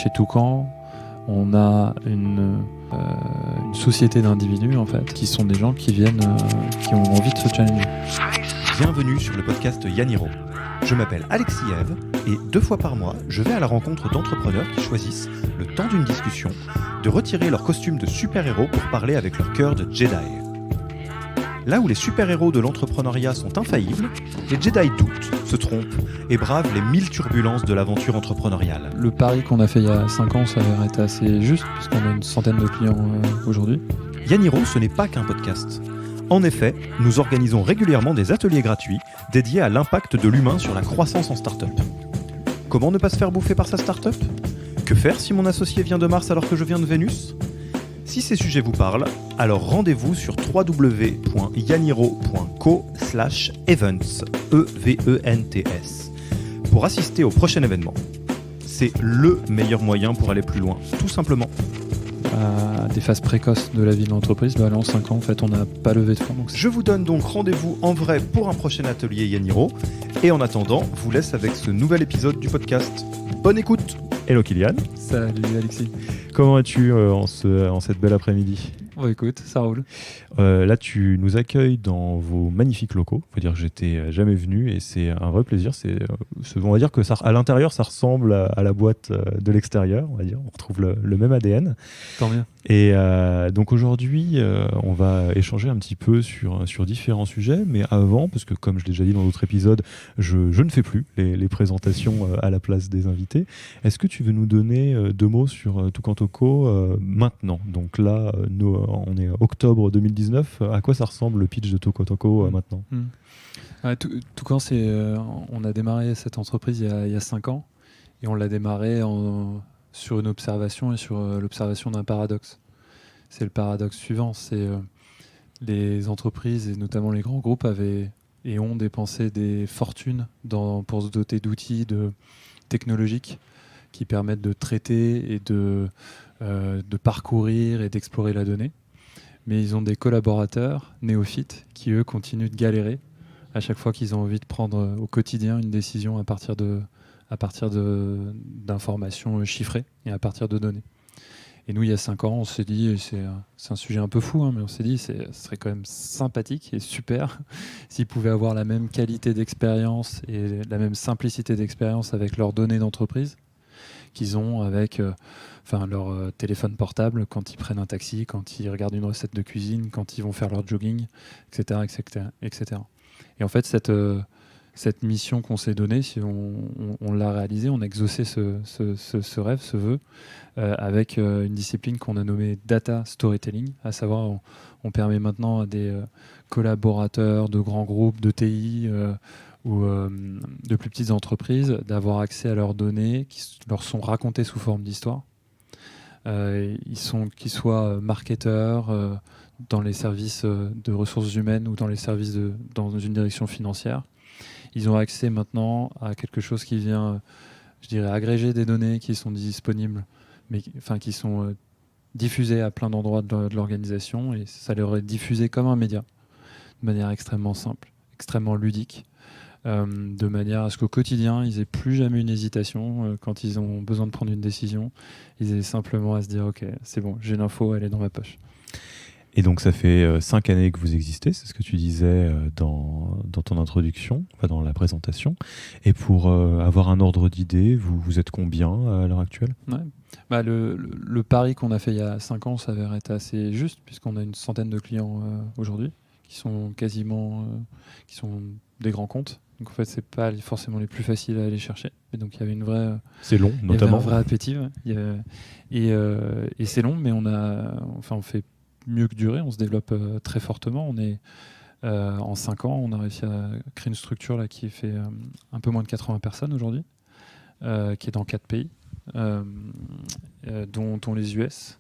chez Toucan, on a une société d'individus en fait, qui sont des gens qui viennent, qui ont envie de se challenger. Bienvenue sur le podcast Yaniro. Je m'appelle Alexis Eve et 2 fois par mois, je vais à la rencontre d'entrepreneurs qui choisissent, le temps d'une discussion, de retirer leur costume de super-héros pour parler avec leur cœur de Jedi. Là où les super-héros de l'entrepreneuriat sont infaillibles, les Jedi doutent, se trompent et bravent les 1000 turbulences de l'aventure entrepreneuriale. Le pari qu'on a fait il y a 5 ans s'avère être assez juste, puisqu'on a une centaine de clients aujourd'hui. Yaniro, ce n'est pas qu'un podcast. En effet, nous organisons régulièrement des ateliers gratuits dédiés à l'impact de l'humain sur la croissance en start-up. Comment ne pas se faire bouffer par sa start-up ? Que faire si mon associé vient de Mars alors que je viens de Vénus ? Si ces sujets vous parlent, alors rendez-vous sur www.yaniro.co/events EVENTS pour assister au prochain événement. C'est le meilleur moyen pour aller plus loin, tout simplement. À des phases précoces de la vie de l'entreprise, là en 5 ans en fait on n'a pas levé de fonds. Donc je vous donne donc rendez-vous en vrai pour un prochain atelier Yaniro et en attendant, vous laisse avec ce nouvel épisode du podcast. Bonne écoute. Hello Kylian. Salut Alexis. Comment vas-tu en cette belle après-midi ? Bon, écoute, ça roule. Là, tu nous accueilles dans vos magnifiques locaux. Il faut dire que j'étais jamais venu et c'est un vrai plaisir. On va dire que à l'intérieur, ça ressemble à la boîte de l'extérieur. On va dire, on retrouve le même ADN. Tant bien. Et donc aujourd'hui, on va échanger un petit peu sur différents sujets. Mais avant, parce que comme je l'ai déjà dit dans d'autres épisodes, je ne fais plus les présentations à la place des invités. Est-ce que tu veux nous donner 2 mots sur Toucan Toco maintenant ? Donc là, on est octobre 2019. À quoi ça ressemble le pitch de Toucan Toco maintenant ? Toucan, on a démarré cette entreprise il y a 5 ans et on l'a démarré sur une observation et sur l'observation d'un paradoxe. C'est le paradoxe suivant, c'est les entreprises et notamment les grands groupes avaient et ont dépensé des fortunes pour se doter d'outils technologiques qui permettent de traiter et de parcourir et d'explorer la donnée. Mais ils ont des collaborateurs néophytes qui, eux, continuent de galérer à chaque fois qu'ils ont envie de prendre au quotidien une décision à partir d'informations chiffrées et à partir de données. Et nous, il y a 5 ans, on s'est dit, c'est un sujet un peu fou, mais on s'est dit ce serait quand même sympathique et super s'ils pouvaient avoir la même qualité d'expérience et la même simplicité d'expérience avec leurs données d'entreprise qu'ils ont avec leur téléphone portable quand ils prennent un taxi, quand ils regardent une recette de cuisine, quand ils vont faire leur jogging, etc. etc. Et en fait, cette mission qu'on s'est donnée, si on l'a réalisée, on a exaucé ce rêve, ce vœu, avec une discipline qu'on a nommée Data Storytelling, à savoir on permet maintenant à des collaborateurs de grands groupes, de TI ou de plus petites entreprises d'avoir accès à leurs données qui leur sont racontées sous forme d'histoire. Qu'ils soient marketeurs dans les services de ressources humaines ou dans les services dans une direction financière. Ils ont accès maintenant à quelque chose qui vient, je dirais, agréger des données qui sont disponibles, mais qui sont diffusées à plein d'endroits de l'organisation, et ça leur est diffusé comme un média, de manière extrêmement simple, extrêmement ludique, de manière à ce qu'au quotidien, ils n'aient plus jamais une hésitation quand ils ont besoin de prendre une décision. Ils aient simplement à se dire « Ok, c'est bon, j'ai l'info, elle est dans ma poche ». Et donc ça fait 5 années que vous existez, c'est ce que tu disais dans ton introduction, dans la présentation. Et pour avoir un ordre d'idée, vous êtes combien à l'heure actuelle ? Le pari qu'on a fait il y a 5 ans s'avère être assez juste, puisqu'on a une centaine de clients aujourd'hui, qui sont qui sont des grands comptes. Donc en fait, c'est pas forcément les plus faciles à aller chercher. Et donc il y avait une vraie. C'est long, notamment. Il y avait un vrai appétit. Ouais. Et c'est long, mais on fait mieux que durer. On se développe très fortement. On est en 5 ans, on a réussi à créer une structure là qui fait un peu moins de 80 personnes aujourd'hui, qui est dans 4 pays, dont les US.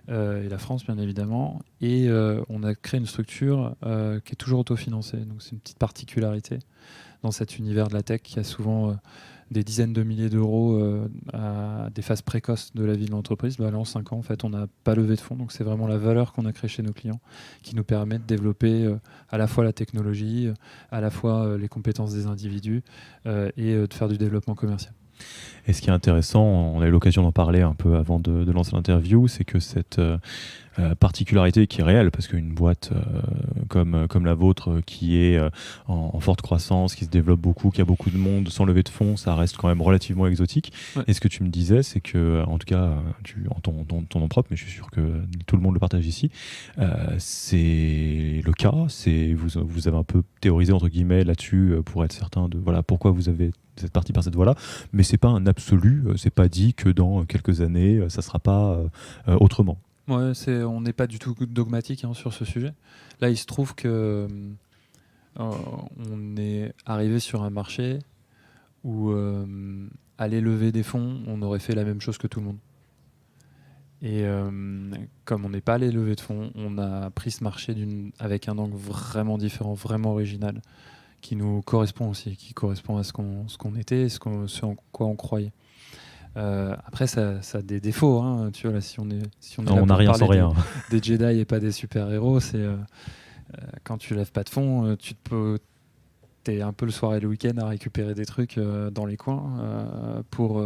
Et la France bien évidemment, et on a créé une structure qui est toujours autofinancée, donc c'est une petite particularité dans cet univers de la tech qui a souvent des dizaines de milliers d'euros à des phases précoces de la vie de l'entreprise. Là en 5 ans en fait on n'a pas levé de fonds, donc c'est vraiment la valeur qu'on a créée chez nos clients qui nous permet de développer à la fois la technologie, à la fois les compétences des individus et de faire du développement commercial. Et ce qui est intéressant, on a eu l'occasion d'en parler un peu avant de lancer l'interview, c'est que cette particularité qui est réelle, parce qu'une boîte comme la vôtre, qui est en forte croissance, qui se développe beaucoup, qui a beaucoup de monde, sans lever de fonds, ça reste quand même relativement exotique. Ouais. Et ce que tu me disais, c'est que, en tout cas, en ton nom propre, mais je suis sûr que tout le monde le partage ici, c'est le cas. Vous avez un peu théorisé, entre guillemets, là-dessus, pour être certain de pourquoi vous êtes parti par cette voie-là, mais c'est pas un absolu, c'est pas dit que dans quelques années, ça sera pas autrement. Ouais, on n'est pas du tout dogmatique sur ce sujet. Là, il se trouve que on est arrivé sur un marché où aller lever des fonds, on aurait fait la même chose que tout le monde. Et comme on n'est pas allé lever de fonds, on a pris ce marché avec un angle vraiment différent, vraiment original, qui nous correspond aussi, qui correspond à ce qu'on était, ce en quoi on croyait. Après, ça a des défauts. Tu vois, là, si on est là On pour n'a rien sans parler rien. des Jedi et pas des super-héros, c'est quand tu lèves pas de fonds, t'es un peu le soir et le week-end à récupérer des trucs dans les coins pour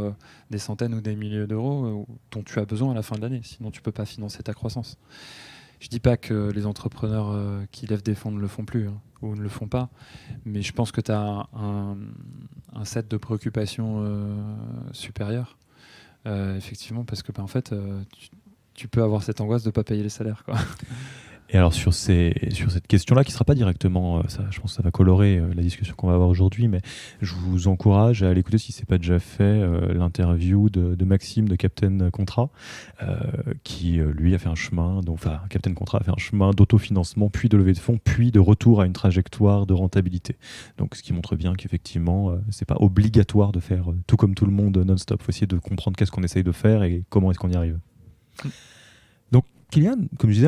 des centaines ou des milliers d'euros dont tu as besoin à la fin de l'année. Sinon, tu peux pas financer ta croissance. Je dis pas que les entrepreneurs qui lèvent des fonds ne le font plus ou ne le font pas, mais je pense que tu as un set de préoccupations supérieur, effectivement, parce que en fait, tu peux avoir cette angoisse de ne pas payer les salaires, quoi. Et alors sur cette question-là, qui ne sera pas directement, je pense que ça va colorer la discussion qu'on va avoir aujourd'hui, mais je vous encourage à aller écouter, si ce n'est pas déjà fait, l'interview de Maxime de Captain Contrat, qui lui a fait un chemin, Captain Contrat a fait un chemin d'autofinancement, puis de levée de fonds, puis de retour à une trajectoire de rentabilité. Donc ce qui montre bien qu'effectivement, ce n'est pas obligatoire de faire tout comme tout le monde non-stop. Il faut essayer de comprendre qu'est-ce qu'on essaye de faire et comment est-ce qu'on y arrive. Donc Kylian, comme je disais,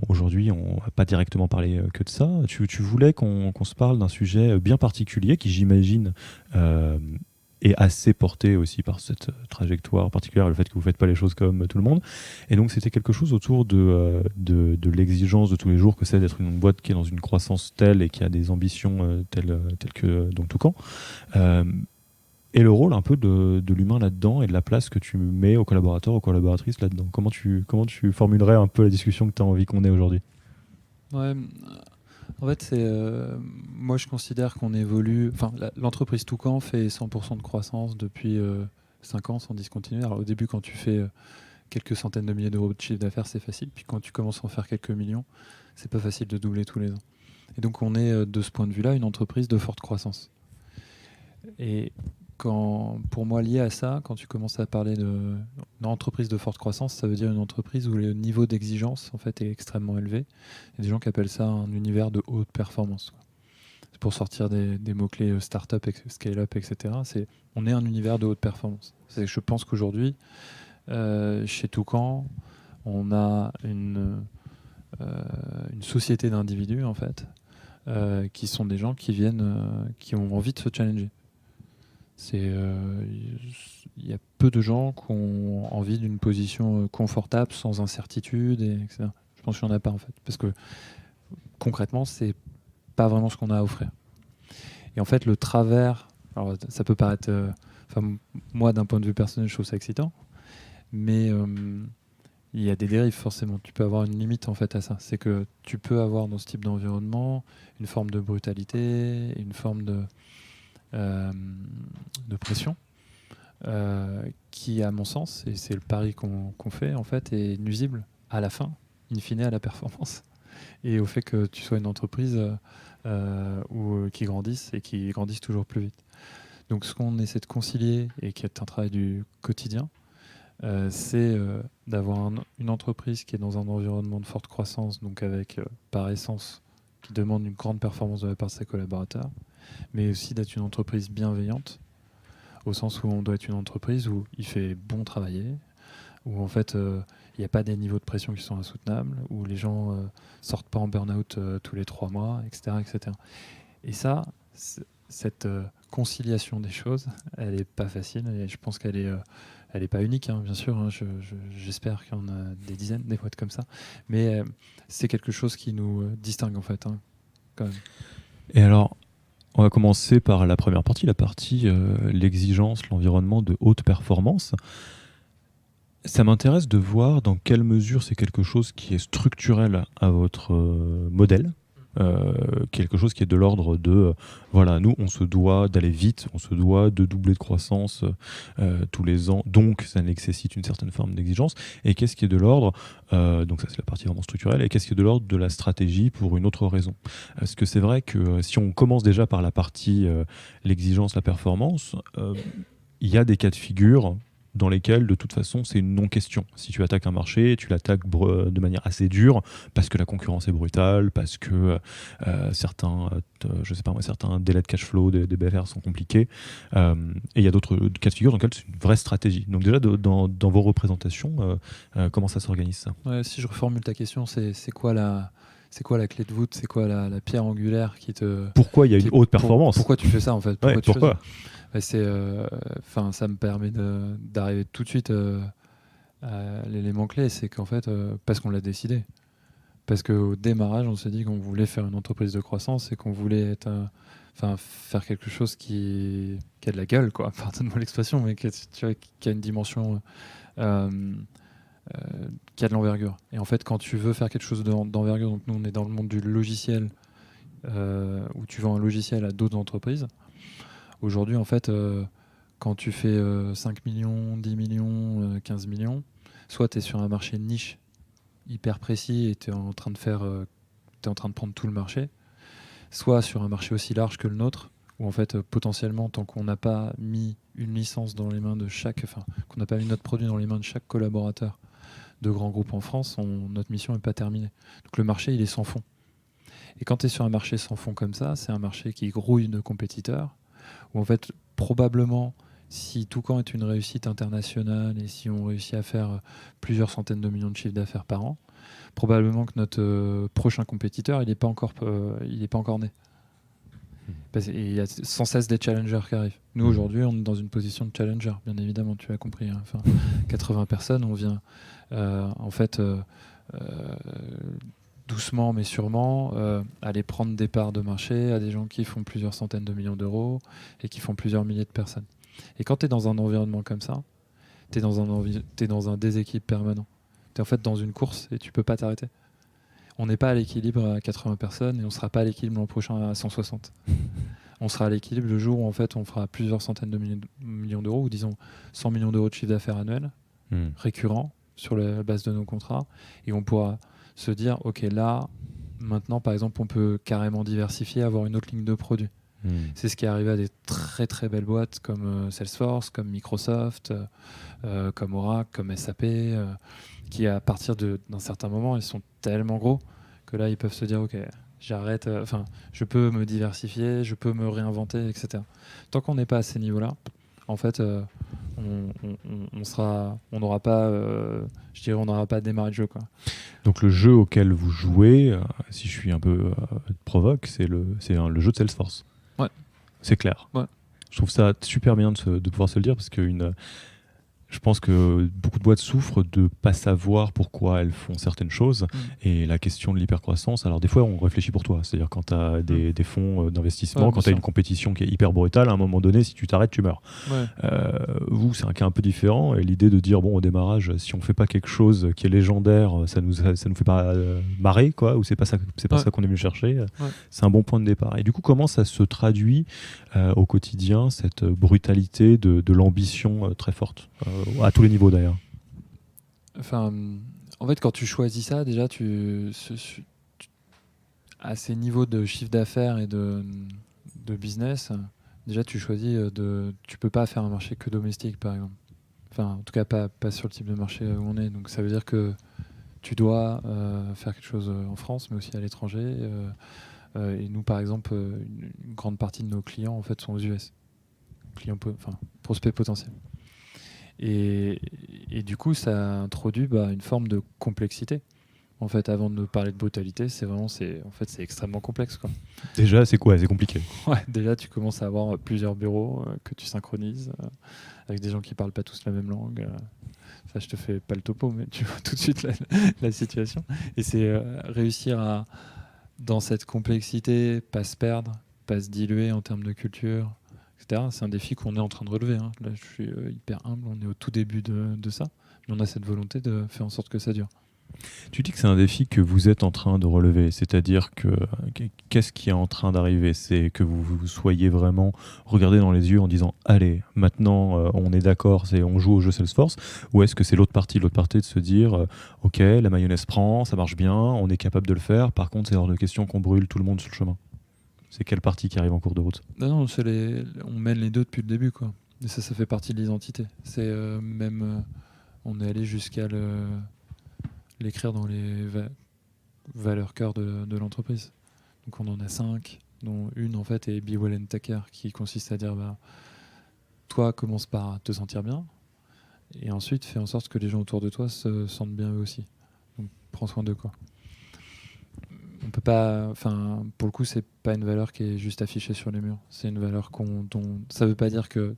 aujourd'hui, on va pas directement parler que de ça. Tu voulais qu'on se parle d'un sujet bien particulier qui, j'imagine, est assez porté aussi par cette trajectoire particulière, le fait que vous ne faites pas les choses comme tout le monde. Et donc, c'était quelque chose autour de l'exigence de tous les jours que c'est d'être une boîte qui est dans une croissance telle et qui a des ambitions telles que donc Toucan. Et le rôle un peu de l'humain là-dedans et de la place que tu mets aux collaborateurs, aux collaboratrices là-dedans. Comment tu formulerais un peu la discussion que tu as envie qu'on ait aujourd'hui ? Ouais, en fait, moi je considère qu'on évolue. Enfin, l'entreprise Toucan fait 100% de croissance depuis 5 ans sans discontinuer. Alors au début, quand tu fais quelques centaines de milliers d'euros de chiffre d'affaires, c'est facile. Puis quand tu commences à en faire quelques millions, c'est pas facile de doubler tous les ans. Et donc on est de ce point de vue-là une entreprise de forte croissance. Et pour moi, lié à ça, quand tu commences à parler d'une entreprise de forte croissance, ça veut dire une entreprise où le niveau d'exigence en fait, est extrêmement élevé. Il y a des gens qui appellent ça un univers de haute performance. C'est pour sortir des mots-clés start-up, scale-up, etc. On est un univers de haute performance. Je pense qu'aujourd'hui, chez Toucan, on a une société d'individus en fait, qui sont des gens qui ont envie de se challenger. Il y a peu de gens qui ont envie d'une position confortable, sans incertitude, etc. Je pense qu'il n'y en a pas en fait, parce que concrètement, c'est pas vraiment ce qu'on a à offrir. Et en fait, le travers, alors ça peut paraître, moi d'un point de vue personnel, je trouve ça excitant, mais il y a des dérives forcément. Tu peux avoir une limite en fait à ça. C'est que tu peux avoir dans ce type d'environnement une forme de brutalité, une forme de pression qui, à mon sens, et c'est le pari qu'on fait, en fait, est nuisible à la fin, in fine, à la performance et au fait que tu sois une entreprise qui grandisse et qui grandisse toujours plus vite. Donc ce qu'on essaie de concilier et qui est un travail du quotidien, c'est d'avoir une entreprise qui est dans un environnement de forte croissance, donc avec par essence qui demande une grande performance de la part de ses collaborateurs, mais aussi d'être une entreprise bienveillante, au sens où on doit être une entreprise où il fait bon travailler, où en fait il n'y a pas des niveaux de pression qui sont insoutenables, où les gens sortent pas en burn-out tous les 3 mois, etc., etc. Et ça, cette conciliation des choses, elle n'est pas facile, et je pense qu'elle est pas unique, bien sûr. J'espère qu'il y en a des dizaines, des boîtes comme ça, mais c'est quelque chose qui nous distingue en fait, quand même. Et alors, On va commencer par la première partie, l'exigence, l'environnement de haute performance. Ça m'intéresse de voir dans quelle mesure c'est quelque chose qui est structurel à votre modèle, quelque chose qui est de l'ordre de voilà, nous on se doit d'aller vite, on se doit de doubler de croissance tous les ans, donc ça nécessite une certaine forme d'exigence, et qu'est-ce qui est de l'ordre, donc ça c'est la partie vraiment structurelle, et qu'est-ce qui est de l'ordre de la stratégie pour une autre raison. Parce que c'est vrai que si on commence déjà par la partie l'exigence, la performance, il y a des cas de figure dans lesquels, de toute façon, c'est une non-question. Si tu attaques un marché, tu l'attaques de manière assez dure, parce que la concurrence est brutale, parce que certains délais de cash flow, des BFR sont compliqués. Et il y a d'autres cas de figure dans lesquels c'est une vraie stratégie. Donc déjà, dans vos représentations, comment ça s'organise, ça ? Ouais, si je reformule ta question, c'est quoi la clé de voûte, c'est quoi la pierre angulaire qui te... Pourquoi il y a une haute performance ? Pourquoi tu fais ça, en fait ? Pourquoi ? Ça me permet d'arriver tout de suite à l'élément clé, c'est qu'en fait, parce qu'on l'a décidé. Parce qu'au démarrage, on s'est dit qu'on voulait faire une entreprise de croissance et qu'on voulait faire quelque chose qui a de la gueule, quoi. Pardonne-moi l'expression, mais qui a une dimension, qui a de l'envergure. Et en fait, quand tu veux faire quelque chose d'envergure, donc nous on est dans le monde du logiciel, où tu vends un logiciel à d'autres entreprises. Aujourd'hui, en fait, quand tu fais 5 millions, 10 millions, 15 millions, soit tu es sur un marché niche hyper précis et tu es en train de prendre tout le marché, soit sur un marché aussi large que le nôtre, où en fait, potentiellement, tant qu'on n'a pas mis une licence dans les mains de qu'on n'a pas mis notre produit dans les mains de chaque collaborateur de grands groupes en France, notre mission n'est pas terminée. Donc le marché, il est sans fond. Et quand tu es sur un marché sans fond comme ça, c'est un marché qui grouille de compétiteurs, où en fait, probablement, si Toucan est une réussite internationale et si on réussit à faire plusieurs centaines de millions de chiffres d'affaires par an, probablement que notre prochain compétiteur, il n'est pas encore né. Et il y a sans cesse des challengers qui arrivent. Nous, aujourd'hui, on est dans une position de challenger, bien évidemment, tu as compris. 80 personnes, on vient doucement mais sûrement aller prendre des parts de marché à des gens qui font plusieurs centaines de millions d'euros et qui font plusieurs milliers de personnes. Et quand tu es dans un environnement comme ça, tu es dans un déséquilibre permanent. Tu es en fait dans une course et tu peux pas t'arrêter. On n'est pas à l'équilibre à 80 personnes et on ne sera pas à l'équilibre l'an prochain à 160. On sera à l'équilibre le jour où en fait, on fera plusieurs centaines de millions d'euros, ou disons 100 millions d'euros de chiffre d'affaires annuel, récurrent, sur la base de nos contrats, et on pourra se dire, ok, là, maintenant, par exemple, on peut carrément diversifier, avoir une autre ligne de produits. C'est ce qui est arrivé à des très très belles boîtes comme Salesforce, comme Microsoft, comme Oracle, comme SAP, qui à partir d'un certain moment, ils sont tellement gros que là, ils peuvent se dire, ok, j'arrête, je peux me diversifier, je peux me réinventer, etc. Tant qu'on n'est pas à ces niveaux-là, en fait, on n'aura pas démarré le jeu, quoi. Donc le jeu auquel vous jouez, si je suis un peu provoque, c'est le jeu de Salesforce. Ouais. C'est clair. Ouais. Je trouve ça super bien de pouvoir se le dire, parce que je pense que beaucoup de boîtes souffrent de ne pas savoir pourquoi elles font certaines choses. Et la question de l'hypercroissance, alors des fois on réfléchit pour toi, c'est-à-dire quand tu as des fonds d'investissement, quand tu as une compétition qui est hyper brutale, à un moment donné, si tu t'arrêtes, tu meurs. Ouais. Vous, c'est un cas un peu différent, et l'idée de dire, bon, au démarrage, si on ne fait pas quelque chose qui est légendaire, ça nous fait pas marrer, quoi, ou c'est pas ça qu'on est venu chercher, c'est un bon point de départ. Et du coup, comment ça se traduit au quotidien, cette brutalité de l'ambition très forte, à tous les niveaux d'ailleurs? En fait, quand tu choisis ça, déjà, à ces niveaux de chiffre d'affaires et de business, déjà, tu choisis tu peux pas faire un marché que domestique, par exemple. En tout cas, pas sur le type de marché où on est. Donc, ça veut dire que tu dois faire quelque chose en France, mais aussi à l'étranger. Et nous, par exemple, une grande partie de nos clients, en fait, sont aux US. Prospects potentiels. Et du coup, ça introduit une forme de complexité. En fait, avant de parler de brutalité, c'est extrêmement complexe, quoi. Déjà, c'est quoi? C'est compliqué. Ouais, déjà, tu commences à avoir plusieurs bureaux que tu synchronises avec des gens qui parlent pas tous la même langue. Je te fais pas le topo, mais tu vois tout de suite la situation. Et c'est réussir à, dans cette complexité, pas se perdre, pas se diluer en termes de culture, etc. C'est un défi qu'on est en train de relever. Hein. Là, je suis hyper humble, on est au tout début de ça. Mais on a cette volonté de faire en sorte que ça dure. Tu dis que c'est un défi que vous êtes en train de relever, c'est-à-dire que qu'est-ce qui est en train d'arriver? C'est que vous soyez vraiment regardé dans les yeux en disant allez, maintenant on est d'accord, on joue au jeu Salesforce, ou est-ce que c'est l'autre partie de se dire ok, la mayonnaise prend, ça marche bien, on est capable de le faire, par contre c'est hors de question qu'on brûle tout le monde sur le chemin? C'est quelle partie qui arrive en cours de route? Non, on mène les deux depuis le début, quoi. Et ça fait partie de l'identité. C'est on est allé jusqu'à l'écrire dans les valeurs cœur de l'entreprise. Donc on en a 5, dont une en fait est Be Well and Take Care, qui consiste à dire toi commence par te sentir bien, et ensuite fais en sorte que les gens autour de toi se sentent bien eux aussi. Donc prends soin d'eux, quoi. On peut pas, pour le coup, c'est pas une valeur qui est juste affichée sur les murs. C'est une valeur ça veut pas dire que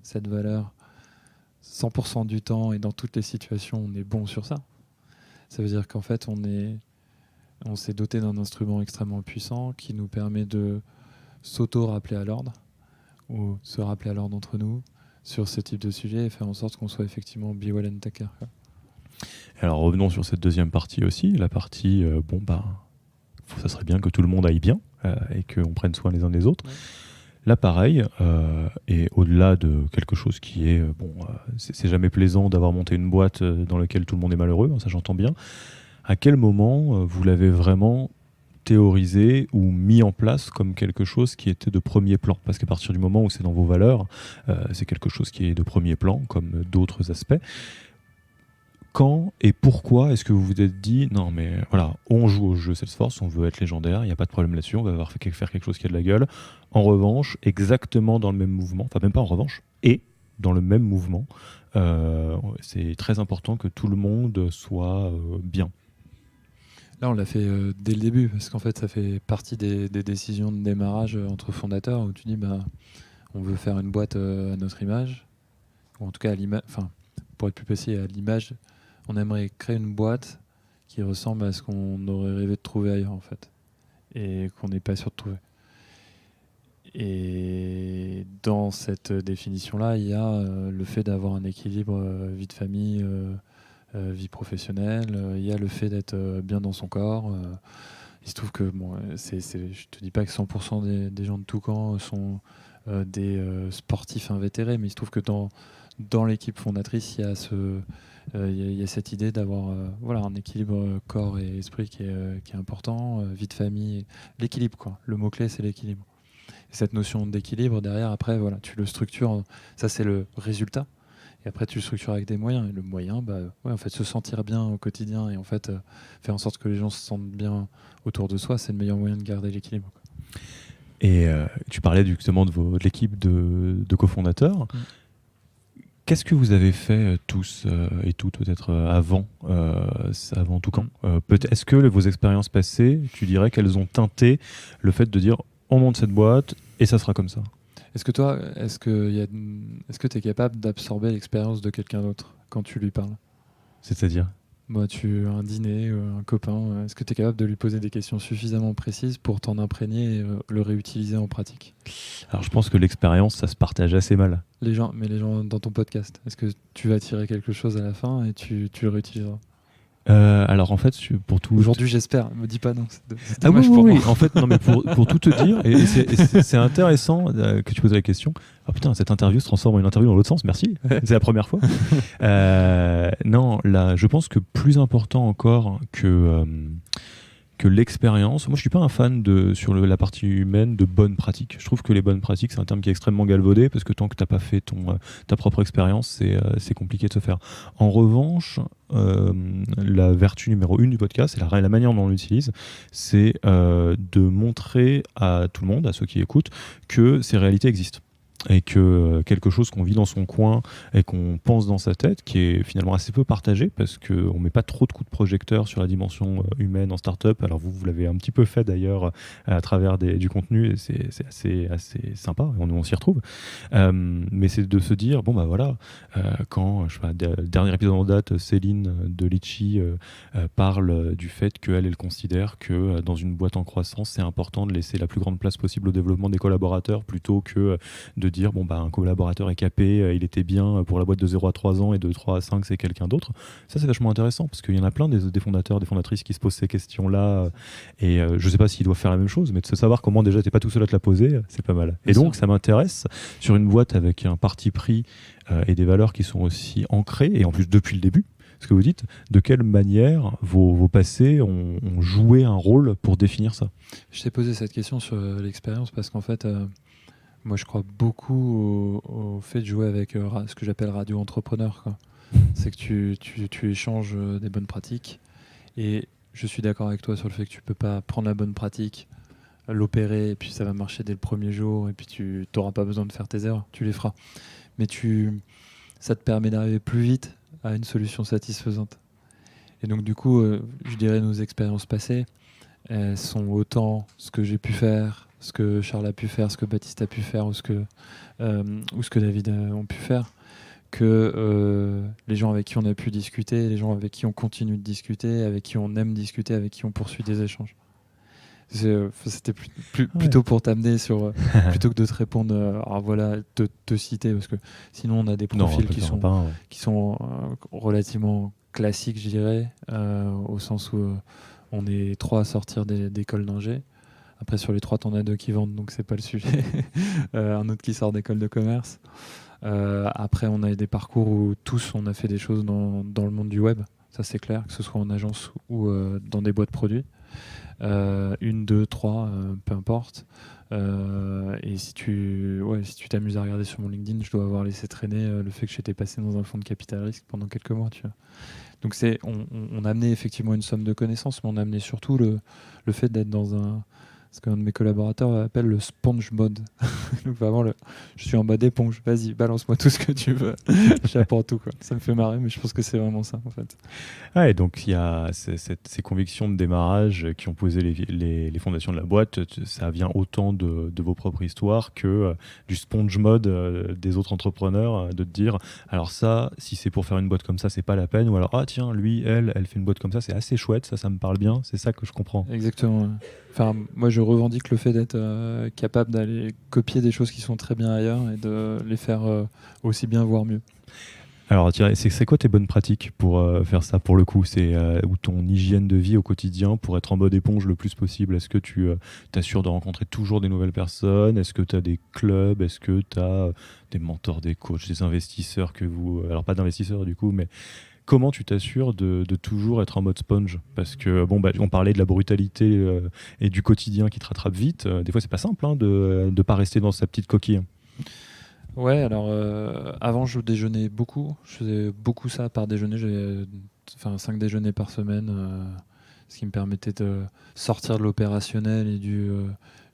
cette valeur, 100% du temps et dans toutes les situations, on est bon sur ça. Ça veut dire qu'en fait, on s'est doté d'un instrument extrêmement puissant qui nous permet de s'auto-rappeler à l'ordre ou se rappeler à l'ordre entre nous sur ce type de sujet et faire en sorte qu'on soit effectivement be well and take care. Alors revenons sur cette deuxième partie aussi, la partie ça serait bien que tout le monde aille bien et qu'on prenne soin les uns des autres. Ouais. Là, pareil, et au-delà de quelque chose qui est... c'est jamais plaisant d'avoir monté une boîte dans laquelle tout le monde est malheureux, ça j'entends bien. À quel moment vous l'avez vraiment théorisé ou mis en place comme quelque chose qui était de premier plan? Parce qu'à partir du moment où c'est dans vos valeurs, c'est quelque chose qui est de premier plan, comme d'autres aspects. Quand et pourquoi est-ce que vous vous êtes dit non mais voilà, on joue au jeu Salesforce, on veut être légendaire, il n'y a pas de problème là-dessus, on va faire quelque chose qui a de la gueule. En revanche, exactement dans le même mouvement, enfin même pas en revanche, et dans le même mouvement, c'est très important que tout le monde soit bien. Là, on l'a fait dès le début, parce qu'en fait, ça fait partie des décisions de démarrage entre fondateurs, où tu dis, on veut faire une boîte à notre image, ou en tout cas, pour être plus précis, à l'image. On aimerait créer une boîte qui ressemble à ce qu'on aurait rêvé de trouver ailleurs, en fait, et qu'on n'est pas sûr de trouver. Et dans cette définition-là, il y a le fait d'avoir un équilibre vie de famille, vie professionnelle, il y a le fait d'être bien dans son corps. Il se trouve que, je te dis pas que 100% des gens de Toucan sont des sportifs invétérés, mais il se trouve que dans l'équipe fondatrice, il y a cette idée d'avoir un équilibre corps et esprit qui est important, vie de famille, l'équilibre, quoi. Le mot-clé, c'est l'équilibre. Et cette notion d'équilibre, derrière, après, tu le structures, ça c'est le résultat. Et après, tu le structures avec des moyens. Et le moyen, en fait, se sentir bien au quotidien et en fait, faire en sorte que les gens se sentent bien autour de soi, c'est le meilleur moyen de garder l'équilibre, quoi. Et tu parlais justement de l'équipe de cofondateurs. Qu'est-ce que vous avez fait tous et toutes peut-être avant Toucan Est-ce que vos expériences passées, tu dirais qu'elles ont teinté le fait de dire on monte cette boîte et ça sera comme ça? Est-ce que tu es capable d'absorber l'expérience de quelqu'un d'autre quand tu lui parles? C'est-à-dire? Tu as un dîner, un copain, est-ce que tu es capable de lui poser des questions suffisamment précises pour t'en imprégner et le réutiliser en pratique? Alors je pense que l'expérience, ça se partage assez mal. Les gens dans ton podcast, est-ce que tu vas tirer quelque chose à la fin et tu le réutiliseras? Alors en fait, pour tout... Aujourd'hui, j'espère. Me dis pas non. C'est ah oui, oui. En fait, non, mais pour tout te dire, et c'est intéressant que tu poses la question. Ah putain, cette interview se transforme en une interview dans l'autre sens. Merci. C'est la première fois. Non, là, je pense que plus important encore que l'expérience. Moi, je suis pas un fan sur la partie humaine de bonnes pratiques. Je trouve que les bonnes pratiques, c'est un terme qui est extrêmement galvaudé parce que tant que t'as pas fait ta propre expérience, c'est compliqué de se faire. En revanche, la vertu numéro 1 du podcast, et la manière dont on l'utilise, c'est de montrer à tout le monde, à ceux qui écoutent, que ces réalités existent. et que quelque chose qu'on vit dans son coin et qu'on pense dans sa tête, qui est finalement assez peu partagé parce qu'on ne met pas trop de coups de projecteur sur la dimension humaine en start-up. Alors vous l'avez un petit peu fait d'ailleurs à travers du contenu, et c'est assez sympa, on s'y retrouve. Mais c'est de se dire, bon bah voilà, quand, je sais pas, dernier épisode en date, Céline de Litchi parle du fait qu'elle considère que dans une boîte en croissance, c'est important de laisser la plus grande place possible au développement des collaborateurs plutôt que de dire bon bah un collaborateur est capé, il était bien pour la boîte de 0 à 3 ans et de 3 à 5 c'est quelqu'un d'autre. Ça c'est vachement intéressant parce qu'il y en a plein des fondateurs, des fondatrices qui se posent ces questions-là et je sais pas s'ils doivent faire la même chose, mais de se savoir comment déjà t'es pas tout seul à te la poser, c'est pas mal. Et donc ça m'intéresse sur une boîte avec un parti pris et des valeurs qui sont aussi ancrées et en plus depuis le début. Ce que vous dites, de quelle manière vos passés ont joué un rôle pour définir ça? Je t'ai posé cette question sur l'expérience parce qu'en fait, moi je crois beaucoup au fait de jouer avec ce que j'appelle radio-entrepreneur, quoi. C'est que tu échanges des bonnes pratiques et je suis d'accord avec toi sur le fait que tu peux pas prendre la bonne pratique, l'opérer et puis ça va marcher dès le premier jour et puis tu n'auras pas besoin de faire tes erreurs, tu les feras. Mais ça te permet d'arriver plus vite à une solution satisfaisante. Et donc du coup, je dirais nos expériences passées, elles sont autant ce que j'ai pu faire, ce que Charles a pu faire, ce que Baptiste a pu faire ou ce que David ont pu faire, que les gens avec qui on a pu discuter, les gens avec qui on continue de discuter, avec qui on aime discuter, avec qui on poursuit des échanges. C'était plutôt pour t'amener sur plutôt que de te répondre alors voilà, te citer parce que sinon on a des profils qui sont relativement classiques, je dirais, au sens où on est 3 à sortir d'école d'ingé. Après sur les 3 t'en as 2 qui vendent, donc c'est pas le sujet. Un autre qui sort d'école de commerce. Après on a des parcours où tous on a fait des choses dans le monde du web, ça c'est clair, que ce soit en agence ou dans des boîtes produits. 1, 2, 3, peu importe. Et si tu t'amuses à regarder sur mon LinkedIn, je dois avoir laissé traîner le fait que j'étais passé dans un fonds de capital risque pendant quelques mois. Tu vois. Donc on a amené effectivement une somme de connaissances, mais on a amené surtout le fait d'être dans ce qu'un de mes collaborateurs appelle le sponge mode. Donc vraiment, je suis en mode éponge. Vas-y, balance-moi tout ce que tu veux. J'apprends tout, quoi. Ça me fait marrer, mais je pense que c'est vraiment ça, en fait. Ouais, donc il y a ces convictions de démarrage qui ont posé les fondations de la boîte. Ça vient autant de vos propres histoires que du sponge mode des autres entrepreneurs, de te dire, alors ça, si c'est pour faire une boîte comme ça, c'est pas la peine. Ou alors, ah tiens, lui, elle fait une boîte comme ça, c'est assez chouette, ça me parle bien. C'est ça que je comprends. Exactement. Enfin, moi, je revendique le fait d'être capable d'aller copier des choses qui sont très bien ailleurs et de les faire aussi bien, voire mieux. Alors, tiens, c'est quoi tes bonnes pratiques pour faire ça, pour le coup? C'est ou ton hygiène de vie au quotidien pour être en mode éponge le plus possible? Est-ce que tu t'assures de rencontrer toujours des nouvelles personnes? Est-ce que tu as des clubs? Est-ce que tu as des mentors, des coachs, des investisseurs alors pas d'investisseurs du coup, mais comment tu t'assures de toujours être en mode sponge? Parce que, on parlait de la brutalité et du quotidien qui te rattrape vite. Des fois, c'est pas simple de ne pas rester dans sa petite coquille. Ouais, alors avant, je déjeunais beaucoup. Je faisais beaucoup ça par déjeuner. J'avais 5 déjeuners par semaine, ce qui me permettait de sortir de l'opérationnel et du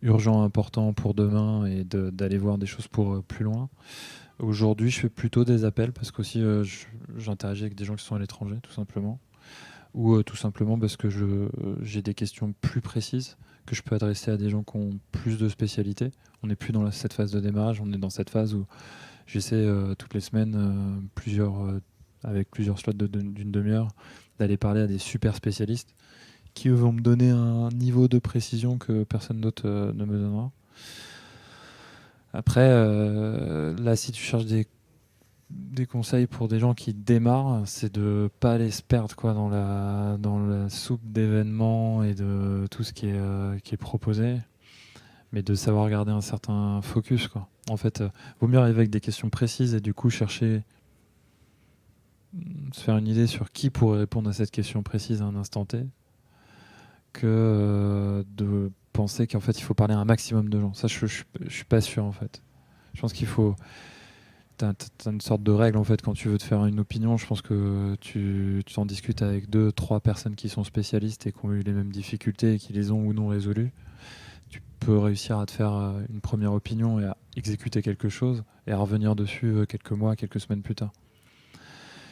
urgent important pour demain et d'aller voir des choses pour plus loin. Aujourd'hui, je fais plutôt des appels parce qu'aussi j'interagis avec des gens qui sont à l'étranger, tout simplement. Ou tout simplement parce que j'ai des questions plus précises que je peux adresser à des gens qui ont plus de spécialités. On n'est plus dans cette phase de démarrage, on est dans cette phase où j'essaie toutes les semaines, avec plusieurs slots d'une demi-heure, d'aller parler à des super spécialistes qui eux, vont me donner un niveau de précision que personne d'autre ne me donnera. Après, là, si tu cherches des conseils pour des gens qui démarrent, c'est de pas aller se perdre dans la soupe d'événements et de tout ce qui est proposé, mais de savoir garder un certain focus, quoi. En fait, vaut mieux arriver avec des questions précises et du coup chercher se faire une idée sur qui pourrait répondre à cette question précise à un instant T que de penser qu'en fait il faut parler à un maximum de gens. Ça, je suis pas sûr, en fait. Je pense qu'il faut... T'as une sorte de règle, en fait, quand tu veux te faire une opinion. Je pense que tu t'en discutes avec 2-3 personnes qui sont spécialistes et qui ont eu les mêmes difficultés et qui les ont ou non résolues. peut réussir à te faire une première opinion et à exécuter quelque chose et à revenir dessus quelques mois, quelques semaines plus tard.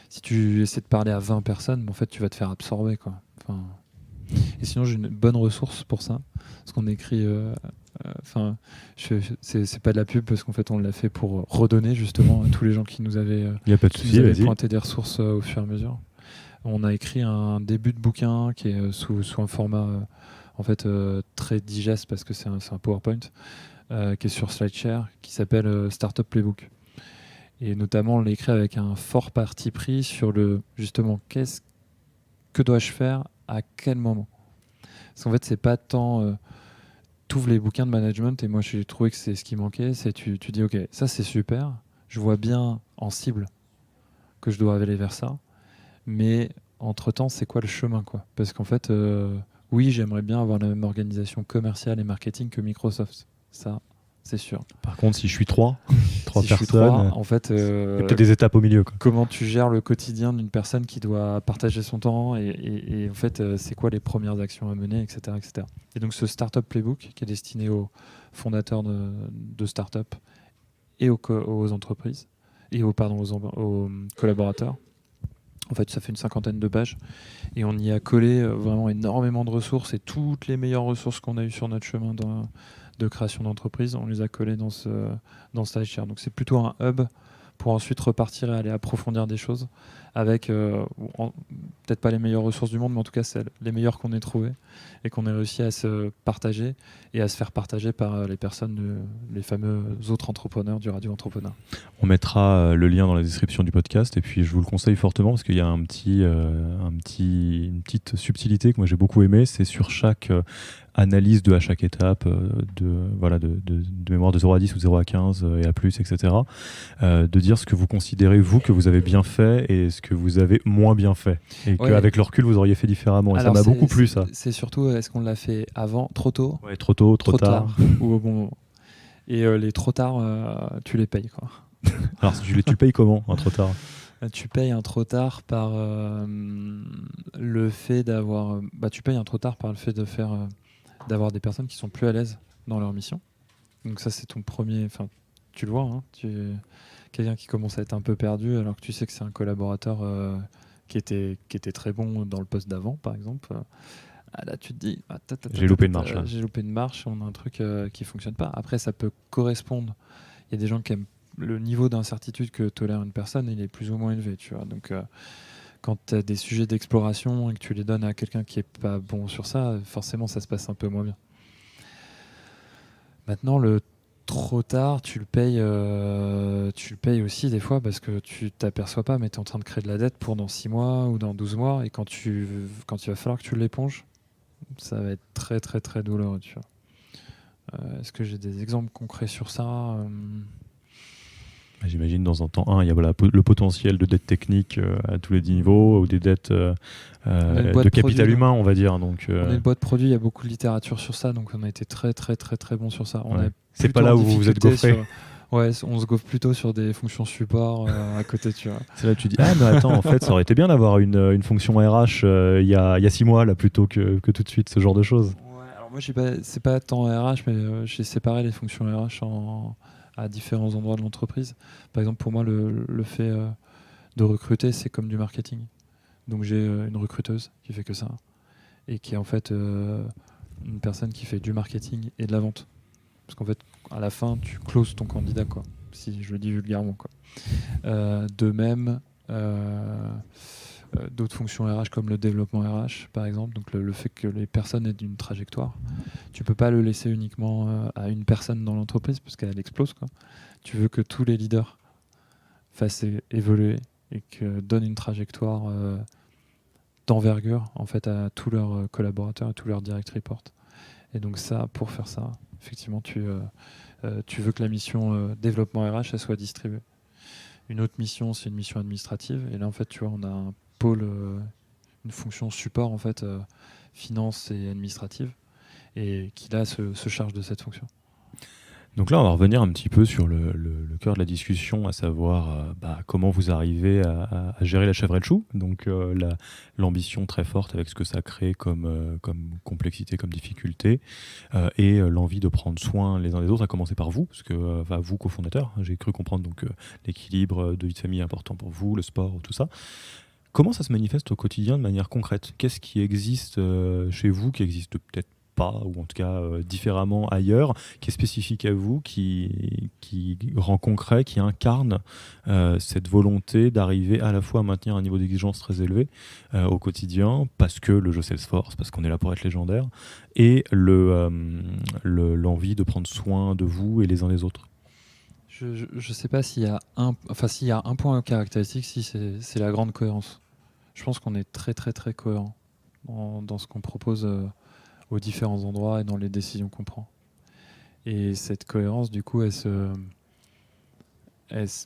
Si tu essaies de parler à 20 personnes, en fait, tu vas te faire absorber, quoi. Enfin, et sinon, j'ai une bonne ressource pour ça. Parce qu'on écrit... c'est pas de la pub, parce qu'en fait, on l'a fait pour redonner, justement, à tous les gens qui nous avaient, Il n'y a pas de qui souci, nous avaient vas-y. pointé des ressources au fur et à mesure. On a écrit un début de bouquin qui est sous un format très digeste, parce que c'est un PowerPoint, qui est sur SlideShare, qui s'appelle Startup Playbook. Et notamment, on l'a écrit avec un fort parti pris sur justement, que dois-je faire à quel moment. Parce qu'en fait, c'est pas tant... t'ouvres les bouquins de management, et moi, j'ai trouvé que c'est ce qui manquait, c'est tu dis, OK, ça, c'est super, je vois bien en cible que je dois aller vers ça, mais entre-temps, c'est quoi le chemin, quoi? Parce qu'en fait, oui, j'aimerais bien avoir la même organisation commerciale et marketing que Microsoft. Ça, c'est sûr. Par contre, si je suis trois Si je suis personnes, trois, en fait, il y a peut-être des étapes au milieu, quoi. comment tu gères le quotidien d'une personne qui doit partager son temps et en fait, c'est quoi les premières actions à mener, etc., etc. Et donc, ce Startup Playbook qui est destiné aux fondateurs de startups et aux entreprises et aux collaborateurs. En fait, ça fait une 50aine de pages et on y a collé vraiment énormément de ressources, et toutes les meilleures ressources qu'on a eues sur notre chemin de création d'entreprise, on les a collées dans SlideShare. Donc, c'est plutôt un hub pour ensuite repartir et aller approfondir des choses avec peut-être pas les meilleures ressources du monde, mais en tout cas les meilleures qu'on ait trouvées et qu'on ait réussi à se partager et à se faire partager par les personnes, les fameux autres entrepreneurs du Radio Entrepreneur. On mettra le lien dans la description du podcast, et puis je vous le conseille fortement parce qu'il y a une petite subtilité que moi j'ai beaucoup aimé, c'est sur chaque analyse à chaque étape de mémoire de 0 à 10 ou 0 à 15 et à plus, etc. De dire ce que vous considérez, vous, que vous avez bien fait et ce que vous avez moins bien fait. Et qu'avec le recul, vous auriez fait différemment. Et alors, ça m'a beaucoup plu, ça. C'est surtout, est-ce qu'on l'a fait avant, trop tôt ? Ouais, trop tôt, trop tard. Ou au bon moment. Et les trop tard, tu les payes, quoi. Alors, tu payes comment, un trop tard ? Tu payes un trop tard par le fait d'avoir... tu payes un trop tard par le fait d'avoir des personnes qui sont plus à l'aise dans leur mission. Donc ça, c'est ton premier... Enfin, tu le vois, hein, quelqu'un qui commence à être un peu perdu alors que tu sais que c'est un collaborateur qui était très bon dans le poste d'avant, par exemple. Là, tu te dis... J'ai loupé une marche. J'ai loupé une marche, on a un truc qui fonctionne pas. Après, ça peut correspondre. Il y a des gens qui aiment le niveau d'incertitude que tolère une personne, il est plus ou moins élevé, tu vois. Donc, quand tu as des sujets d'exploration et que tu les donnes à quelqu'un qui est pas bon sur ça, forcément, ça se passe un peu moins bien. Maintenant, le trop tard, tu le payes aussi des fois parce que tu t'aperçois pas, mais tu es en train de créer de la dette pour dans 6 mois ou dans 12 mois, et quand il va falloir que tu l'éponges, ça va être très très très douloureux, tu vois. Est-ce que j'ai des exemples concrets sur ça ? J'imagine dans un temps 1, il y a le potentiel de dette technique à tous les niveaux, ou des dettes de capital humain, on va dire. Donc, on est une boîte produit, il y a beaucoup de littérature sur ça, donc on a été très très très très bon sur ça. C'est pas là où vous vous êtes gaufré. Ouais, on se gaufre plutôt sur des fonctions support à côté, tu vois. C'est là que tu dis, ah mais attends, en fait, ça aurait été bien d'avoir une fonction RH il y a 6 mois, là, plutôt que tout de suite, ce genre de choses. Ouais, alors moi, c'est pas tant RH, mais j'ai séparé les fonctions RH à différents endroits de l'entreprise. Par exemple, pour moi, le fait de recruter, c'est comme du marketing. Donc j'ai une recruteuse qui fait que ça, et qui est en fait une personne qui fait du marketing et de la vente. Parce qu'en fait, à la fin, tu closes ton candidat, quoi, si je le dis vulgairement, quoi. De même, d'autres fonctions RH comme le développement RH, par exemple, donc le fait que les personnes aient une trajectoire, tu peux pas le laisser uniquement à une personne dans l'entreprise parce qu'elle explose, quoi. Tu veux que tous les leaders fassent évoluer et que donnent une trajectoire d'envergure en fait à tous leurs collaborateurs, à tous leurs direct reports. Et donc ça, pour faire ça, effectivement, tu veux que la mission développement RH elle soit distribuée. Une autre mission, c'est une mission administrative. Et là, en fait, tu vois, on a un pôle, une fonction support, en fait, finance et administrative, et qui là se charge de cette fonction. Donc là, on va revenir un petit peu sur le cœur de la discussion, à savoir comment vous arrivez à gérer la chèvre et le chou. Donc l'ambition très forte avec ce que ça crée comme complexité, comme difficulté, et l'envie de prendre soin les uns des autres, à commencer par vous, parce que vous, cofondateur, j'ai cru comprendre donc l'équilibre de vie de famille est important pour vous, le sport, tout ça. Comment ça se manifeste au quotidien de manière concrète? Qu'est-ce qui existe chez vous, qui existe peut-être pas, ou en tout cas différemment ailleurs, qui est spécifique à vous, qui rend concret, qui incarne cette volonté d'arriver à la fois à maintenir un niveau d'exigence très élevé au quotidien, parce que le jeu Salesforce, parce qu'on est là pour être légendaire, et l'envie de prendre soin de vous et les uns des autres? Je sais pas s'il y a s'il y a un point caractéristique, si c'est la grande cohérence. Je pense qu'on est très très très cohérent dans ce qu'on propose aux différents endroits et dans les décisions qu'on prend. Et cette cohérence, du coup, elle se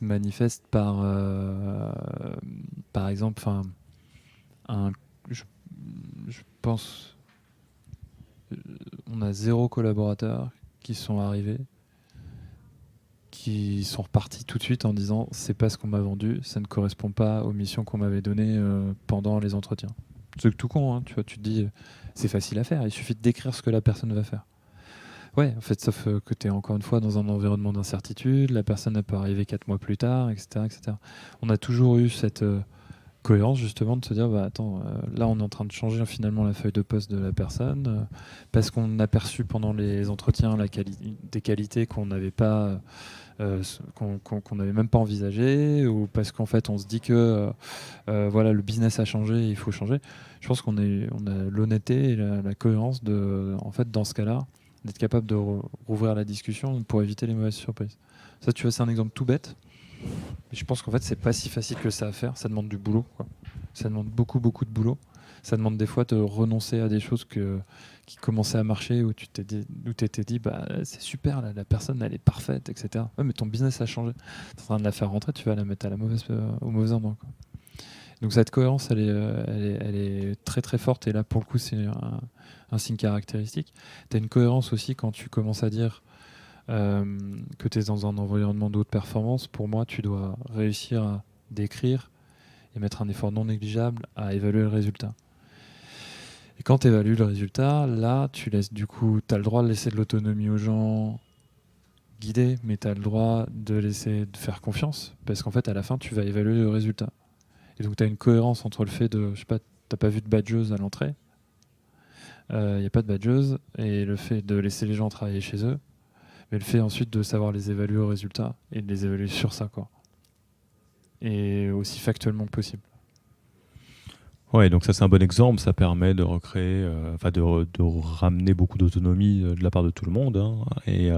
manifeste par exemple, je pense, on a 0 collaborateurs qui sont arrivés, qui sont repartis tout de suite en disant c'est pas ce qu'on m'a vendu, ça ne correspond pas aux missions qu'on m'avait données pendant les entretiens. C'est tout con, hein, tu vois, tu te dis c'est facile à faire, il suffit de décrire ce que la personne va faire. Ouais, en fait, sauf que tu es encore une fois dans un environnement d'incertitude, la personne peut arriver 4 mois plus tard, etc. etc. On a toujours eu cette cohérence justement de se dire attends, là on est en train de changer finalement la feuille de poste de la personne parce qu'on a perçu pendant les entretiens des qualités qu'on n'avait pas qu'on n'avait même pas envisagé, ou parce qu'en fait on se dit que voilà, le business a changé et il faut changer. Je pense on a l'honnêteté et la cohérence en fait, dans ce cas-là, d'être capable de rouvrir la discussion pour éviter les mauvaises surprises. Ça, tu vois, c'est un exemple tout bête, mais je pense qu'en fait c'est pas si facile que ça à faire. Ça demande du boulot, quoi. Ça demande beaucoup de boulot. Ça demande des fois de renoncer à des choses qui commençaient à marcher, où tu t'étais dit c'est super, la personne elle est parfaite, etc. Ouais, mais ton business a changé. Tu es en train de la faire rentrer, tu vas la mettre au mauvais endroit, quoi. Donc cette cohérence elle est très très forte, et là pour le coup c'est un signe caractéristique. Tu as une cohérence aussi quand tu commences à dire que tu es dans un environnement de haute performance. Pour moi, tu dois réussir à décrire et mettre un effort non négligeable à évaluer le résultat. Et quand tu évalues le résultat, là, tu as le droit de laisser de l'autonomie aux gens guider, mais tu as le droit de laisser de faire confiance, parce qu'en fait, à la fin, tu vas évaluer le résultat. Et donc, tu as une cohérence entre le fait de, je sais pas, t'as pas vu de badgeuse à l'entrée, il n'y a pas de badgeuse, et le fait de laisser les gens travailler chez eux, mais le fait ensuite de savoir les évaluer au résultat, et de les évaluer sur ça, quoi. Et aussi factuellement que possible. Ouais, donc ça c'est un bon exemple, ça permet de recréer, de ramener beaucoup d'autonomie de la part de tout le monde, hein, et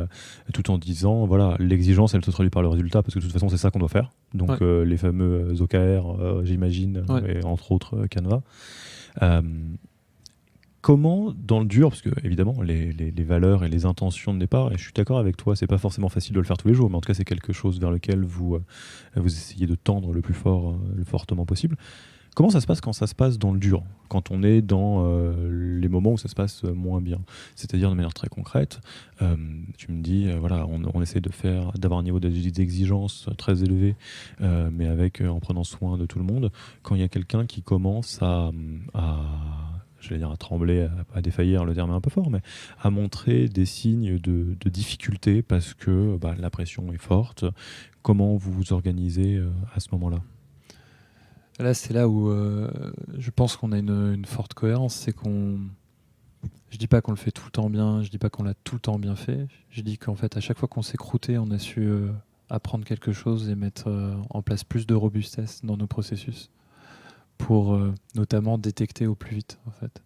tout en disant, voilà, l'exigence elle se traduit par le résultat, parce que de toute façon c'est ça qu'on doit faire. Donc les fameux OKR, j'imagine, et entre autres Canva. Comment, dans le dur, parce que évidemment les valeurs et les intentions de départ, et je suis d'accord avec toi, c'est pas forcément facile de le faire tous les jours, mais en tout cas c'est quelque chose vers lequel vous essayez de tendre le plus fortement possible. Comment ça se passe quand ça se passe dans le dur, quand on est dans les moments où ça se passe moins bien? C'est-à-dire de manière très concrète, tu me dis, voilà, on essaie d'avoir un niveau d'exigence très élevé, mais en prenant soin de tout le monde. Quand il y a quelqu'un qui commence j'allais dire à trembler, à défaillir, le terme est un peu fort, mais à montrer des signes de difficulté parce que la pression est forte, comment vous vous organisez à ce moment-là? Là, c'est là où je pense qu'on a une forte cohérence. C'est je dis pas qu'on le fait tout le temps bien, je dis pas qu'on l'a tout le temps bien fait. Je dis qu'en fait, à chaque fois qu'on s'est croûté, on a su apprendre quelque chose et mettre en place plus de robustesse dans nos processus pour notamment détecter au plus vite, en fait.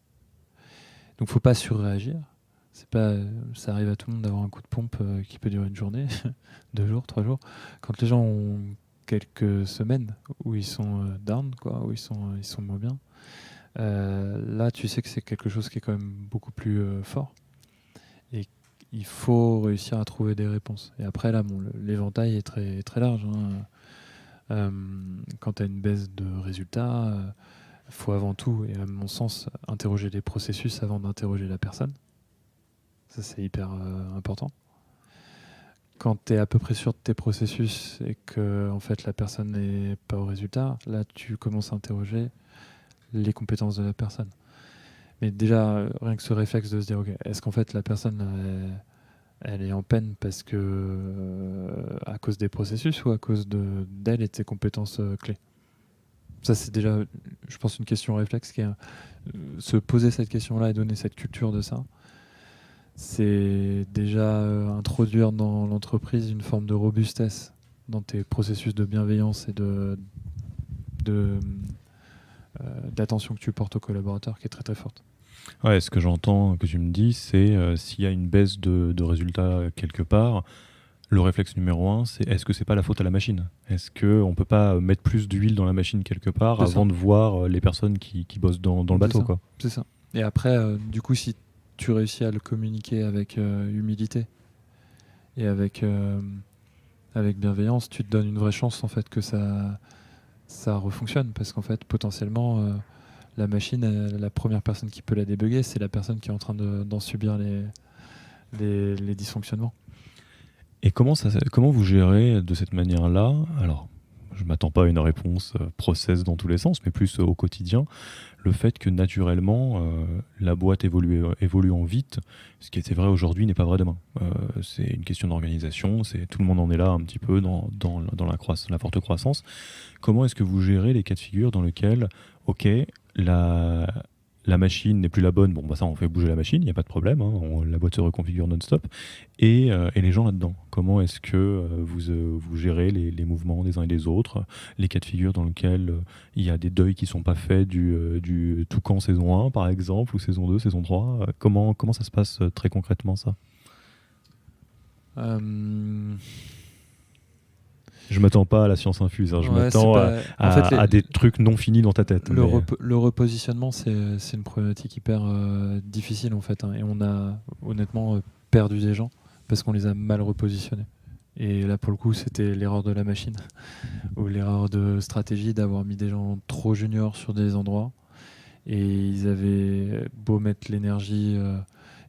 Donc, faut pas surréagir. Ça arrive à tout le monde d'avoir un coup de pompe qui peut durer une journée, 2 jours, 3 jours. Quand les gens ont quelques semaines où ils sont down, quoi, où ils sont moins bien, là tu sais que c'est quelque chose qui est quand même beaucoup plus fort, et il faut réussir à trouver des réponses. Et après là, l'éventail est très, très large, hein. Quand tu as une baisse de résultats, il faut avant tout, et à mon sens, interroger les processus avant d'interroger la personne. Ça, c'est hyper important. quand tu es à peu près sûr de tes processus et que en fait, la personne n'est pas au résultat, là, tu commences à interroger les compétences de la personne. Mais déjà, rien que ce réflexe de se dire, ok, est-ce qu'en fait, la personne, elle est en peine parce que à cause des processus ou à cause d'elle et de ses compétences clés? Ça, c'est déjà, je pense, une question réflexe qui est se poser cette question-là et donner cette culture de ça. C'est déjà introduire dans l'entreprise une forme de robustesse dans tes processus de bienveillance et d'attention que tu portes aux collaborateurs qui est très très forte. Ouais, ce que j'entends, que tu me dis, c'est s'il y a une baisse de résultats quelque part, le réflexe numéro 1, c'est est-ce que c'est pas la faute à la machine? Est-ce qu'on peut pas mettre plus d'huile dans la machine quelque part C'est avant ça. de voir les personnes qui bossent dans le bateau, ça. quoi. C'est ça. Et après, du coup, si tu réussis à le communiquer avec humilité et avec bienveillance, tu te donnes une vraie chance en fait que ça refonctionne, parce qu'en fait, potentiellement, la machine, la première personne qui peut la débugger, c'est la personne qui est en train d'en subir les dysfonctionnements. Et comment vous gérez de cette manière-là? Alors, je ne m'attends pas à une réponse process dans tous les sens, mais plus au quotidien, le fait que naturellement, la boîte évoluant vite, ce qui était vrai aujourd'hui n'est pas vrai demain. C'est une question d'organisation, tout le monde en est là un petit peu dans la forte croissance. Comment est-ce que vous gérez les cas de figure dans lesquels, ok, la machine n'est plus la bonne, bon bah ça on fait bouger la machine, il n'y a pas de problème, hein, la boîte se reconfigure non-stop, et les gens là-dedans, comment est-ce que vous gérez les mouvements des uns et des autres, les cas de figure dans lesquels il y a des deuils qui ne sont pas faits du Toucan saison 1 par exemple, ou saison 2, saison 3, comment ça se passe très concrètement ça? Je m'attends pas à la science infuse, hein. Je m'attends à des trucs non finis dans ta tête. Le repositionnement, c'est une problématique hyper difficile en fait, hein, et on a honnêtement perdu des gens parce qu'on les a mal repositionnés. Et là, pour le coup, c'était l'erreur de la machine ou l'erreur de stratégie d'avoir mis des gens trop juniors sur des endroits, et ils avaient beau mettre l'énergie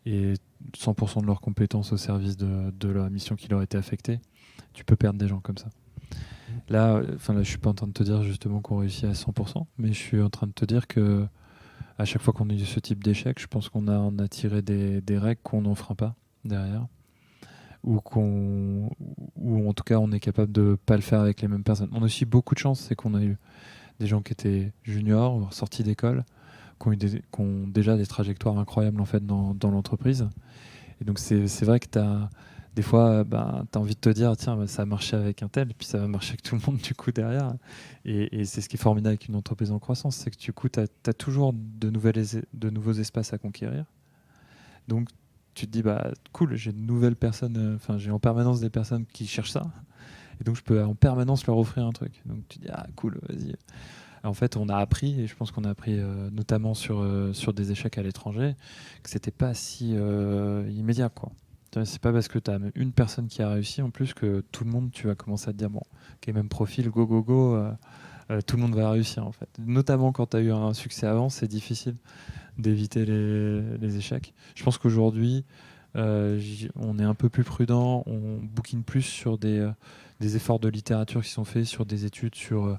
et 100% de leurs compétences au service de la mission qui leur était affectée, tu peux perdre des gens comme ça. Là, je suis pas en train de te dire justement qu'on réussit à 100%, mais je suis en train de te dire que à chaque fois qu'on a eu ce type d'échec, je pense qu'on a tiré des règles qu'on n'enfreint pas derrière, ou en tout cas on est capable de pas le faire avec les mêmes personnes. On a aussi beaucoup de chance, c'est qu'on a eu des gens qui étaient juniors, sortis d'école, qui ont déjà des trajectoires incroyables en fait dans l'entreprise. Et donc c'est vrai que des fois, tu as envie de te dire, tiens, ça a marché avec un tel, puis ça va marcher avec tout le monde du coup derrière. Et c'est ce qui est formidable avec une entreprise en croissance, c'est que du coup, tu as toujours de nouveaux espaces à conquérir. Donc, tu te dis, cool, j'ai de nouvelles personnes, j'ai en permanence des personnes qui cherchent ça. Et donc, je peux en permanence leur offrir un truc. Donc, tu te dis, cool, vas-y. En fait, on a appris, et je pense qu'on a appris notamment sur des échecs à l'étranger, que c'était pas si immédiat, quoi. C'est pas parce que tu as une personne qui a réussi en plus que tout le monde, tu vas commencer à te dire bon, ok, même profil, go, tout le monde va réussir en fait. Notamment quand tu as eu un succès avant, c'est difficile d'éviter les échecs. Je pense qu'aujourd'hui, on est un peu plus prudent, on bookine plus sur des efforts de littérature qui sont faits, sur des études, sur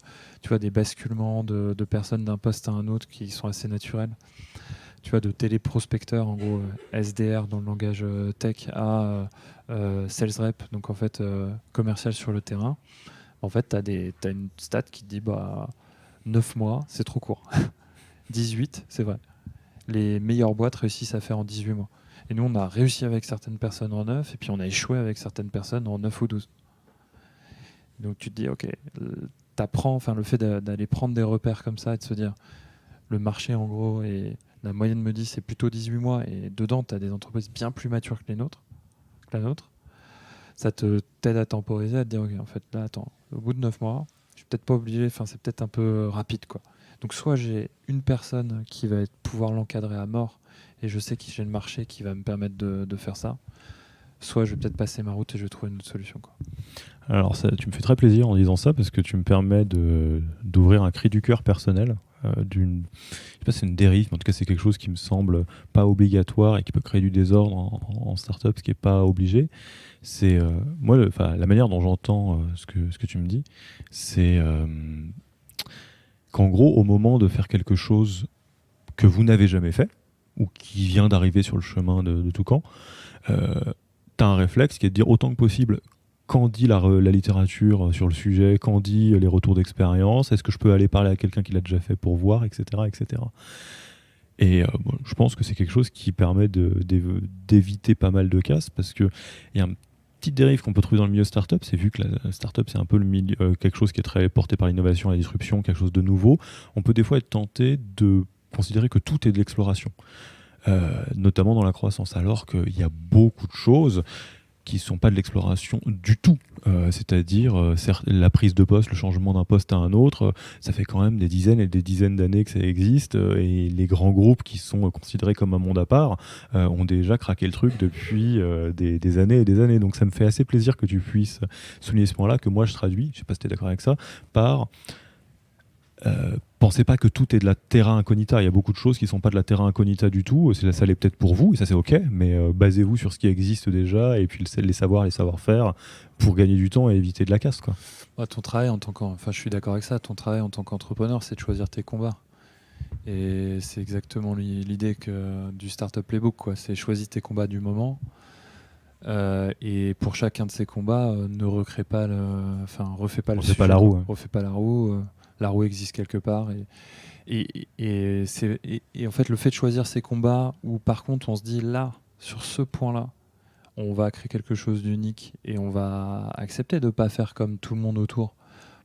des basculements de personnes d'un poste à un autre qui sont assez naturels. De téléprospecteur, en gros SDR dans le langage tech, à sales rep, donc en fait commercial sur le terrain. En fait, tu as une stat qui te dit 9 mois, c'est trop court. 18, c'est vrai. Les meilleures boîtes réussissent à faire en 18 mois. Et nous, on a réussi avec certaines personnes en 9, et puis on a échoué avec certaines personnes en 9 ou 12. Donc tu te dis, ok, t'apprends, le fait d'aller prendre des repères comme ça et de se dire, le marché en gros, et la moyenne me dit c'est plutôt 18 mois, et dedans tu as des entreprises bien plus matures que la nôtre, ça t'aide à temporiser, à te dire ok, en fait là attends, au bout de 9 mois, je suis peut-être pas obligé, c'est peut-être un peu rapide quoi. Donc soit j'ai une personne qui va pouvoir l'encadrer à mort, et je sais que j'ai le marché qui va me permettre de faire ça, soit je vais peut-être passer ma route et je vais trouver une autre solution quoi. Alors tu me fais très plaisir en disant ça, parce que tu me permets d'ouvrir un cri du cœur personnel. je sais pas si c'est une dérive, mais en tout cas c'est quelque chose qui me semble pas obligatoire et qui peut créer du désordre en startup, ce qui est pas obligé. C'est moi, la manière dont j'entends ce que tu me dis, c'est qu'en gros, au moment de faire quelque chose que vous n'avez jamais fait, ou qui vient d'arriver sur le chemin de Toucan, tu as un réflexe qui est de dire autant que possible qu'en dit la littérature sur le sujet, qu'en dit les retours d'expérience, est-ce que je peux aller parler à quelqu'un qui l'a déjà fait pour voir, etc. etc. Et je pense que c'est quelque chose qui permet d'éviter pas mal de casses, parce qu'il y a une petite dérive qu'on peut trouver dans le milieu startup, c'est vu que la startup c'est un peu le milieu, quelque chose qui est très porté par l'innovation et la disruption, quelque chose de nouveau, on peut des fois être tenté de considérer que tout est de l'exploration, notamment dans la croissance, alors qu'il y a beaucoup de choses qui ne sont pas de l'exploration du tout. C'est-à-dire la prise de poste, le changement d'un poste à un autre, ça fait quand même des dizaines et des dizaines d'années que ça existe, et les grands groupes qui sont considérés comme un monde à part ont déjà craqué le truc depuis des années et des années. Donc ça me fait assez plaisir que tu puisses souligner ce point-là, que moi je traduis, je ne sais pas si tu es d'accord avec ça, par... pensez pas que tout est de la terra incognita. Il y a beaucoup de choses qui ne sont pas de la terra incognita du tout. Ça l'est peut-être pour vous, et ça c'est ok, mais basez-vous sur ce qui existe déjà, et puis les savoirs, les savoir-faire, pour gagner du temps et éviter de la casse, quoi. Ton travail je suis d'accord avec ça, ton travail en tant qu'entrepreneur, c'est de choisir tes combats. Et c'est exactement l'idée du Startup Playbook, quoi. C'est choisir tes combats du moment. Et pour chacun de ces combats, ne refais pas la roue. Hein. Refais pas la roue. La roue existe quelque part. Et en fait, le fait de choisir ces combats où, par contre, on se dit là, sur ce point-là, on va créer quelque chose d'unique et on va accepter de ne pas faire comme tout le monde autour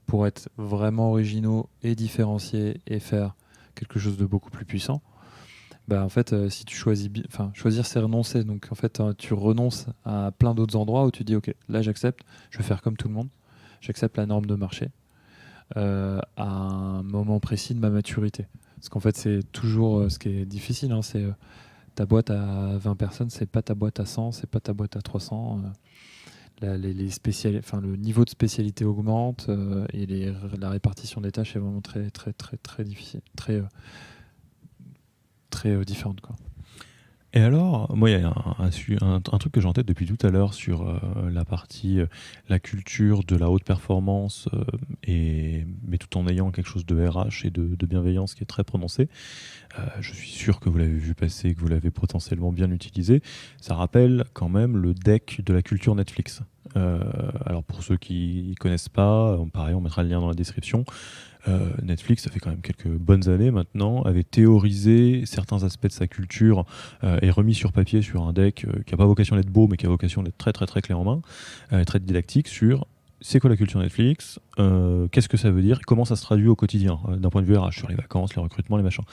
pour être vraiment originaux et différenciés et faire quelque chose de beaucoup plus puissant. En fait, si tu choisir, c'est renoncer. Donc, en fait, tu renonces à plein d'autres endroits où tu dis, OK, là, j'accepte, je vais faire comme tout le monde. J'accepte la norme de marché à un moment précis de ma maturité. Parce qu'en fait, c'est toujours ce qui est difficile. C'est ta boîte à 20 personnes, c'est pas ta boîte à 100, c'est pas ta boîte à 300. Le niveau de spécialité augmente et la répartition des tâches est vraiment très, très, très, très difficile. Très différente, quoi. Et alors, moi, il y a un truc que j'ai en tête depuis tout à l'heure sur la partie, la culture de la haute performance, mais tout en ayant quelque chose de RH et de bienveillance qui est très prononcé. Je suis sûr que vous l'avez vu passer, que vous l'avez potentiellement bien utilisé. Ça rappelle quand même le deck de la culture Netflix. Alors pour ceux qui ne connaissent pas, pareil, on mettra le lien dans la description. Netflix, ça fait quand même quelques bonnes années maintenant, avait théorisé certains aspects de sa culture et remis sur papier sur un deck qui n'a pas vocation d'être beau, mais qui a vocation d'être très très très clé en main, très didactique sur c'est quoi la culture Netflix, qu'est-ce que ça veut dire, comment ça se traduit au quotidien, d'un point de vue RH, sur les vacances, les recrutements, les machins.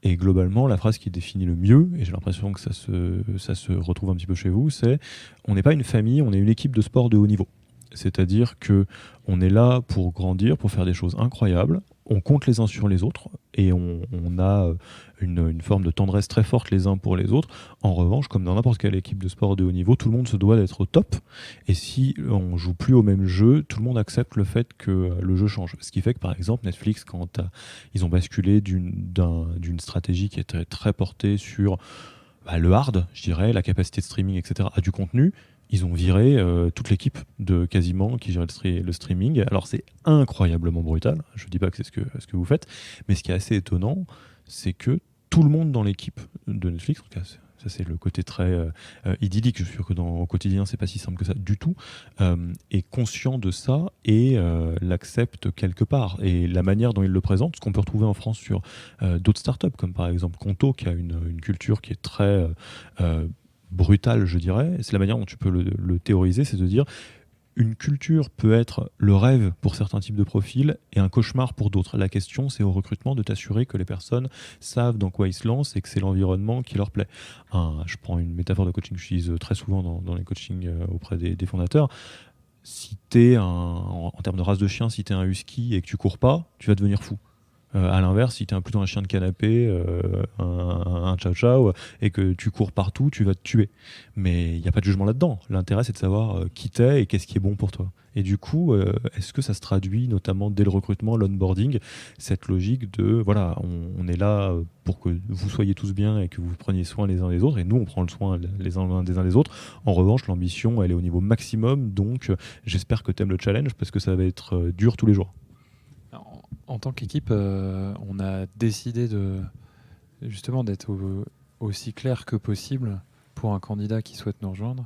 Et globalement, la phrase qui définit le mieux, et j'ai l'impression que ça se retrouve un petit peu chez vous, c'est on n'est pas une famille, on est une équipe de sport de haut niveau. C'est-à-dire qu'on est là pour grandir, pour faire des choses incroyables, on compte les uns sur les autres et on a une forme de tendresse très forte les uns pour les autres. En revanche, comme dans n'importe quelle équipe de sport de haut niveau, tout le monde se doit d'être au top. Et si on joue plus au même jeu, tout le monde accepte le fait que le jeu change. Ce qui fait que par exemple Netflix, quand ils ont basculé d'une stratégie qui était très portée sur le hard, je dirais, la capacité de streaming, etc., à du contenu, ils ont viré toute l'équipe de quasiment qui gérait le streaming. Alors c'est incroyablement brutal, je ne dis pas que c'est ce que vous faites, mais ce qui est assez étonnant, c'est que tout le monde dans l'équipe de Netflix, en tout cas ça c'est le côté très idyllique, je suis sûr que au quotidien c'est pas si simple que ça du tout, est conscient de ça et l'accepte quelque part. Et la manière dont il le présente, ce qu'on peut retrouver en France sur d'autres startups, comme par exemple Conto, qui a une culture qui est très... brutal, je dirais, c'est la manière dont tu peux le théoriser, c'est de dire une culture peut être le rêve pour certains types de profils et un cauchemar pour d'autres. La question, c'est au recrutement de t'assurer que les personnes savent dans quoi ils se lancent et que c'est l'environnement qui leur plaît. Je prends une métaphore de coaching que j'utilise très souvent dans les coachings auprès des fondateurs. Si t'es en termes de race de chien, si t'es un husky et que tu cours pas, tu vas devenir fou. À l'inverse, si tu es plutôt un chien de canapé, un ciao-ciao, et que tu cours partout, tu vas te tuer. Mais il n'y a pas de jugement là-dedans. L'intérêt, c'est de savoir qui t'es et qu'est-ce qui est bon pour toi. Et du coup, est-ce que ça se traduit notamment dès le recrutement, l'onboarding, cette logique de, voilà, on est là pour que vous soyez tous bien et que vous preniez soin les uns des autres, et nous, on prend le soin les uns des autres. En revanche, l'ambition, elle est au niveau maximum, donc j'espère que tu aimes le challenge, parce que ça va être dur tous les jours. En tant qu'équipe, on a décidé justement d'être aussi clair que possible pour un candidat qui souhaite nous rejoindre,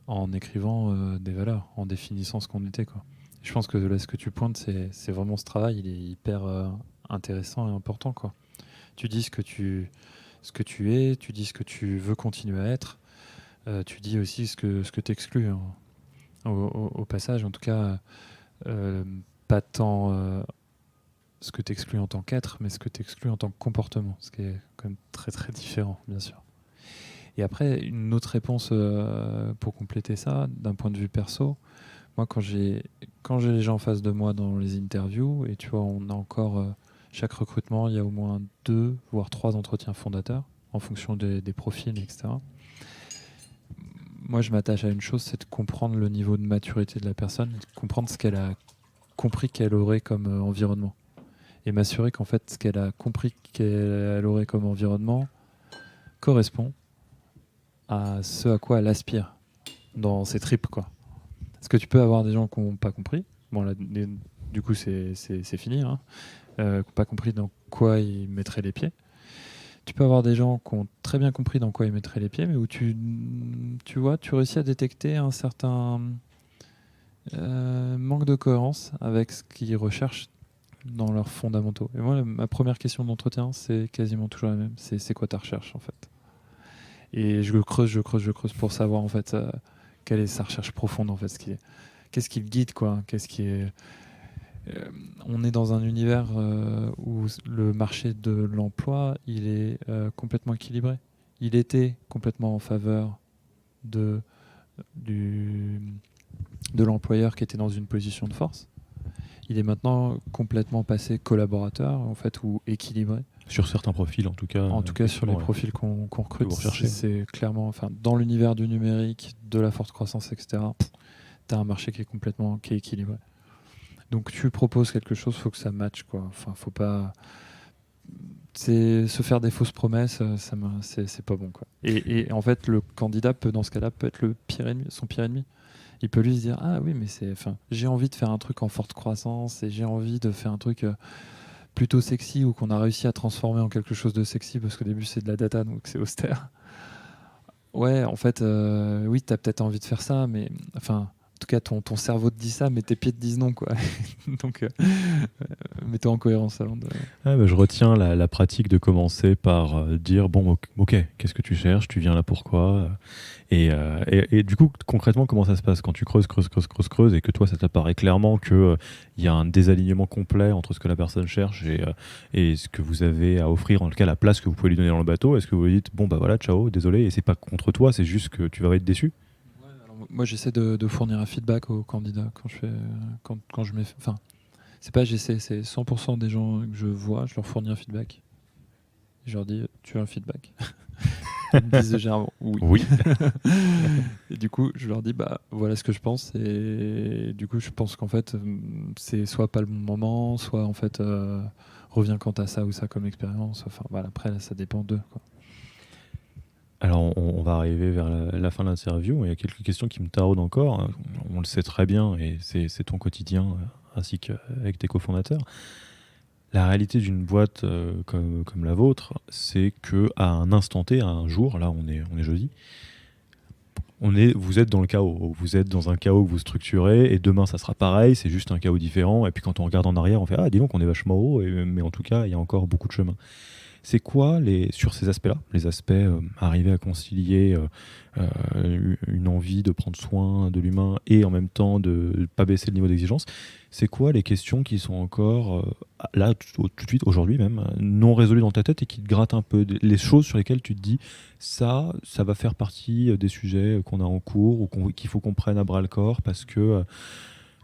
en écrivant des valeurs, en définissant ce qu'on était, quoi. Je pense que là, ce que tu pointes, c'est vraiment ce travail, il est hyper intéressant et important, quoi. Tu dis ce que tu es, tu dis ce que tu veux continuer à être, tu dis aussi ce que tu exclus, hein, au passage, en tout cas, pas tant ce que tu exclus en tant qu'être, mais ce que tu exclus en tant que comportement, ce qui est quand même très très différent, bien sûr. Et après, une autre réponse pour compléter ça, d'un point de vue perso, moi quand j'ai les gens en face de moi dans les interviews, et tu vois, on a encore chaque recrutement, il y a au moins 2 voire 3 entretiens fondateurs en fonction des profils, etc. Moi je m'attache à une chose, c'est de comprendre le niveau de maturité de la personne, de comprendre ce qu'elle a compris qu'elle aurait comme environnement, et m'assurer qu'en fait ce qu'elle a compris qu'elle aurait comme environnement correspond à ce à quoi elle aspire dans ses tripes, quoi. Parce que tu peux avoir des gens qui n'ont pas compris. Bon, là, du coup, c'est fini. Hein. Qui n'ont pas compris dans quoi ils mettraient les pieds. Tu peux avoir des gens qui ont très bien compris dans quoi ils mettraient les pieds, mais où tu vois, tu réussis à détecter un certain manque de cohérence avec ce qu'ils recherchent dans leurs fondamentaux. Et moi, ma première question d'entretien, c'est quasiment toujours la même. C'est quoi ta recherche, en fait? Et je creuse pour savoir, en fait, quelle est sa recherche profonde, en fait. Qu'est-ce qui le guide, quoi? Qu'est-ce qui est... on est dans un univers où le marché de l'emploi, il est complètement équilibré. Il était complètement en faveur de l'employeur qui était dans une position de force. Il est maintenant complètement passé collaborateur, en fait, ou équilibré. Sur certains profils, en tout cas. En tout cas, sur les profils qu'on recrute, c'est clairement, enfin, dans l'univers du numérique, de la forte croissance, etc., tu as un marché qui est équilibré. Donc tu proposes quelque chose, il faut que ça matche, quoi. Enfin, faut pas se faire des fausses promesses, c'est pas bon, quoi. Et en fait, le candidat peut, dans ce cas-là, peut être son pire ennemi. Il peut lui se dire, ah oui, mais j'ai envie de faire un truc en forte croissance et j'ai envie de faire un truc plutôt sexy, ou qu'on a réussi à transformer en quelque chose de sexy, parce qu'au début c'est de la data, donc c'est austère. Ouais, en fait, oui, t'as peut-être envie de faire ça, mais enfin, en tout cas, ton cerveau te dit ça, mais tes pieds te disent non, quoi. Donc, mets-toi en cohérence avant de... Je retiens la pratique de commencer par dire, bon, ok, qu'est-ce que tu cherches? Tu viens là pourquoi? Et du coup, concrètement, comment ça se passe quand tu creuses et que toi, ça t'apparaît clairement qu'il y a un désalignement complet entre ce que la personne cherche et ce que vous avez à offrir, en tout cas la place que vous pouvez lui donner dans le bateau? Est-ce que vous lui dites, bon, bah voilà, ciao, désolé, et c'est pas contre toi, c'est juste que tu vas être déçu? Moi, j'essaie de fournir un feedback aux candidats quand je mets... Enfin, c'est pas j'essaie, c'est 100% des gens que je vois, je leur fournis un feedback. Je leur dis, tu as un feedback? Ils me disent généralement oui. Et du coup, je leur dis, bah voilà ce que je pense. Et du coup, je pense qu'en fait, c'est soit pas le bon moment, soit en fait, reviens quand t'as ça ou ça comme expérience. Enfin, voilà, après, là, ça dépend d'eux, quoi. Alors, on va arriver vers la fin de l'interview. Il y a quelques questions qui me taraudent encore. On le sait très bien, et c'est ton quotidien, ainsi qu'avec tes cofondateurs. La réalité d'une boîte comme la vôtre, c'est qu'à un instant T, à un jour, là on est jeudi, vous êtes dans le chaos. Vous êtes dans un chaos que vous structurez, et demain ça sera pareil, c'est juste un chaos différent. Et puis quand on regarde en arrière, on fait « Ah, dis donc, on est vachement haut », mais en tout cas, il y a encore beaucoup de chemin. C'est quoi, sur ces aspects-là, les aspects arriver à concilier une envie de prendre soin de l'humain et en même temps de ne pas baisser le niveau d'exigence? C'est quoi les questions qui sont encore, là, tout de suite, aujourd'hui même, non résolues dans ta tête et qui te grattent un peu? Les choses sur lesquelles tu te dis, ça va faire partie des sujets qu'on a en cours ou qu'il faut qu'on prenne à bras le corps parce que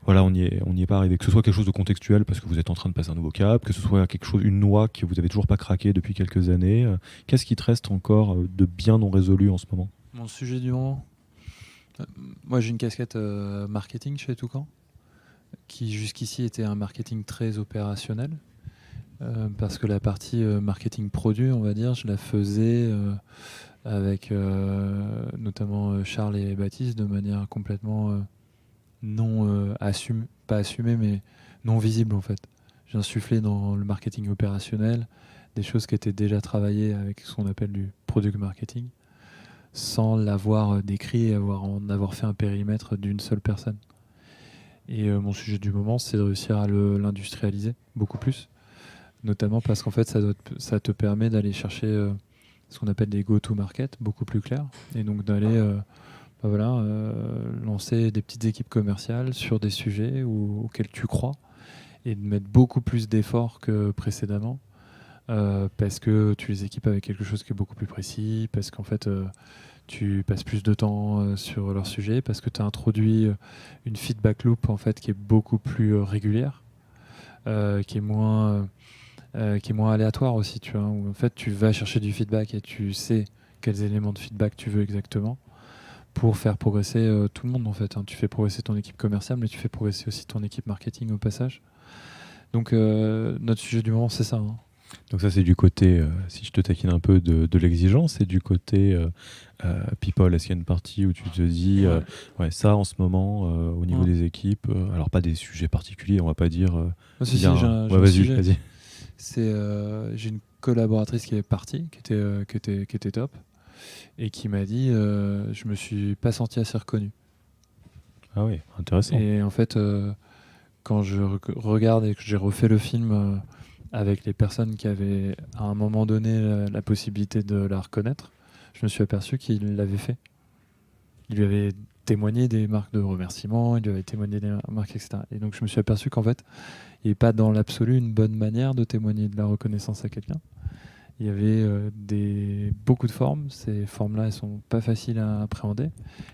voilà, on n'y est pas arrivé. Que ce soit quelque chose de contextuel parce que vous êtes en train de passer un nouveau cap, que ce soit quelque chose, une noix que vous avez toujours pas craqué depuis quelques années. Qu'est-ce qui te reste encore de bien non résolu en ce moment? Mon sujet du moment, moi j'ai une casquette marketing chez Toucan, qui jusqu'ici était un marketing très opérationnel, parce que la partie marketing produit, on va dire, je la faisais avec notamment Charles et Baptiste de manière complètement non pas assumée, mais non visible en fait. J'ai insufflé dans le marketing opérationnel des choses qui étaient déjà travaillées avec ce qu'on appelle du product marketing, sans l'avoir décrit et en avoir fait un périmètre d'une seule personne. Et mon sujet du moment, c'est de réussir à l'industrialiser beaucoup plus, notamment parce qu'en fait, ça te permet d'aller chercher ce qu'on appelle des go-to-market beaucoup plus clairs, et donc d'aller lancer des petites équipes commerciales sur des sujets auxquels tu crois, et de mettre beaucoup plus d'efforts que précédemment, parce que tu les équipes avec quelque chose qui est beaucoup plus précis, parce qu'en fait tu passes plus de temps sur leur sujet, parce que tu as introduit une feedback loop en fait qui est beaucoup plus régulière, qui est moins aléatoire aussi, tu vois, où en fait tu vas chercher du feedback et tu sais quels éléments de feedback tu veux exactement pour faire progresser tout le monde en fait, hein. Tu fais progresser ton équipe commerciale, mais tu fais progresser aussi ton équipe marketing au passage. Donc notre sujet du moment, c'est ça, hein. Donc ça, c'est du côté, si je te taquine un peu, de l'exigence, et du côté people. Est-ce qu'il y a une partie où tu te dis, ouais, ça en ce moment, au niveau des équipes, alors pas des sujets particuliers, on va pas dire... j'ai un vas-y, sujet. vas-y. J'ai une collaboratrice qui est partie, qui était top, et qui m'a dit je me suis pas senti assez reconnu. Ah oui, intéressant. Et en fait, quand je regarde et que j'ai refait le film avec les personnes qui avaient à un moment donné la possibilité de la reconnaître, je me suis aperçu qu'il l'avait fait. Il lui avait témoigné des marques de remerciement, il lui avait témoigné des marques, etc. Et donc je me suis aperçu qu'en fait, il n'y avait pas dans l'absolu une bonne manière de témoigner de la reconnaissance à quelqu'un. Il y avait beaucoup de formes. Ces formes-là, elles sont pas faciles à appréhender.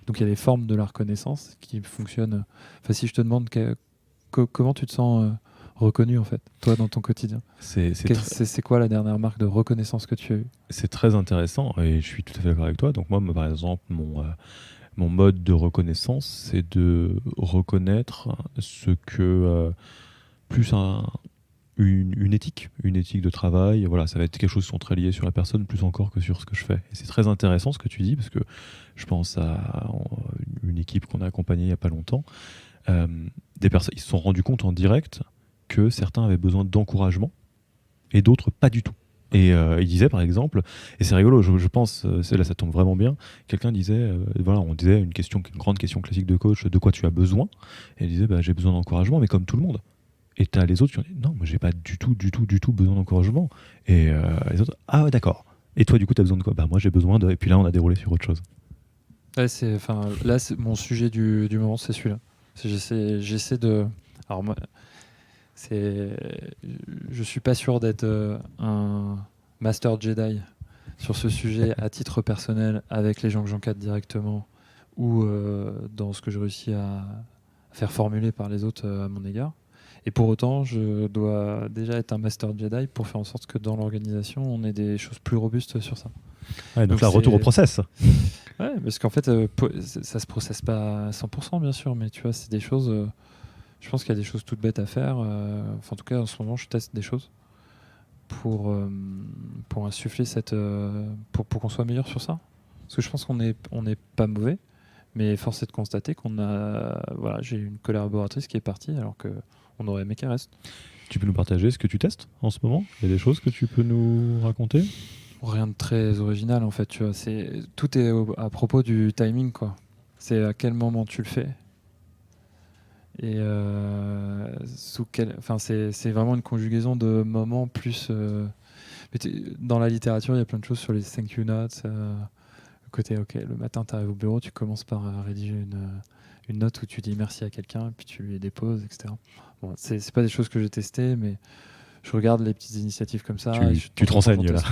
Donc il y a des formes de la reconnaissance qui fonctionnent. Enfin, si je te demande comment tu te sens reconnu en fait, toi dans ton quotidien, c'est quoi la dernière marque de reconnaissance que tu as eue? C'est très intéressant et je suis tout à fait d'accord avec toi. Donc moi, par exemple, mon mode de reconnaissance, c'est de reconnaître ce que plus une éthique de travail. Voilà, ça va être quelque chose qui sont très liés sur la personne plus encore que sur ce que je fais. Et c'est très intéressant ce que tu dis, parce que je pense à une équipe qu'on a accompagnée il n'y a pas longtemps. Des personnes, ils se sont rendus compte en direct que certains avaient besoin d'encouragement et d'autres pas du tout. Et il disait par exemple, et c'est rigolo, je pense, là ça tombe vraiment bien, quelqu'un disait, voilà, on disait une grande question classique de coach, de quoi tu as besoin? Et il disait, j'ai besoin d'encouragement, mais comme tout le monde. Et tu as les autres qui ont dit, non, moi j'ai pas du tout besoin d'encouragement. Et les autres, ah ouais, d'accord. Et toi du coup tu as besoin de quoi? Moi j'ai besoin de... Et puis là on a déroulé sur autre chose. Ouais, là, mon sujet du moment, c'est celui-là. J'essaie de... Alors moi, je suis pas sûr d'être un master Jedi sur ce sujet à titre personnel avec les gens que j'encadre directement ou dans ce que je réussis à faire formuler par les autres à mon égard. Et pour autant, je dois déjà être un master Jedi pour faire en sorte que dans l'organisation, on ait des choses plus robustes sur ça. Ouais, donc là, retour au process. Ouais, parce qu'en fait, ça se processe pas à 100%, bien sûr, mais tu vois, c'est des choses... je pense qu'il y a des choses toutes bêtes à faire. En tout cas, en ce moment, je teste des choses pour insuffler pour qu'on soit meilleur sur ça. Parce que je pense qu'on n'est pas mauvais, mais force est de constater j'ai une collaboratrice qui est partie alors qu'on aurait aimé qu'elle reste. Tu peux nous partager ce que tu testes en ce moment? Il y a des choses que tu peux nous raconter? Rien de très original en fait, tu vois. Tout est à propos du timing, quoi. C'est à quel moment tu le fais. Et c'est vraiment une conjugaison de moments plus... dans la littérature, il y a plein de choses sur les thank you notes. Le côté, le matin, tu arrives au bureau, tu commences par rédiger une note où tu dis merci à quelqu'un, puis tu lui déposes, etc. Bon, c'est pas des choses que j'ai testées, mais je regarde les petites initiatives comme ça. Tu te renseignes là.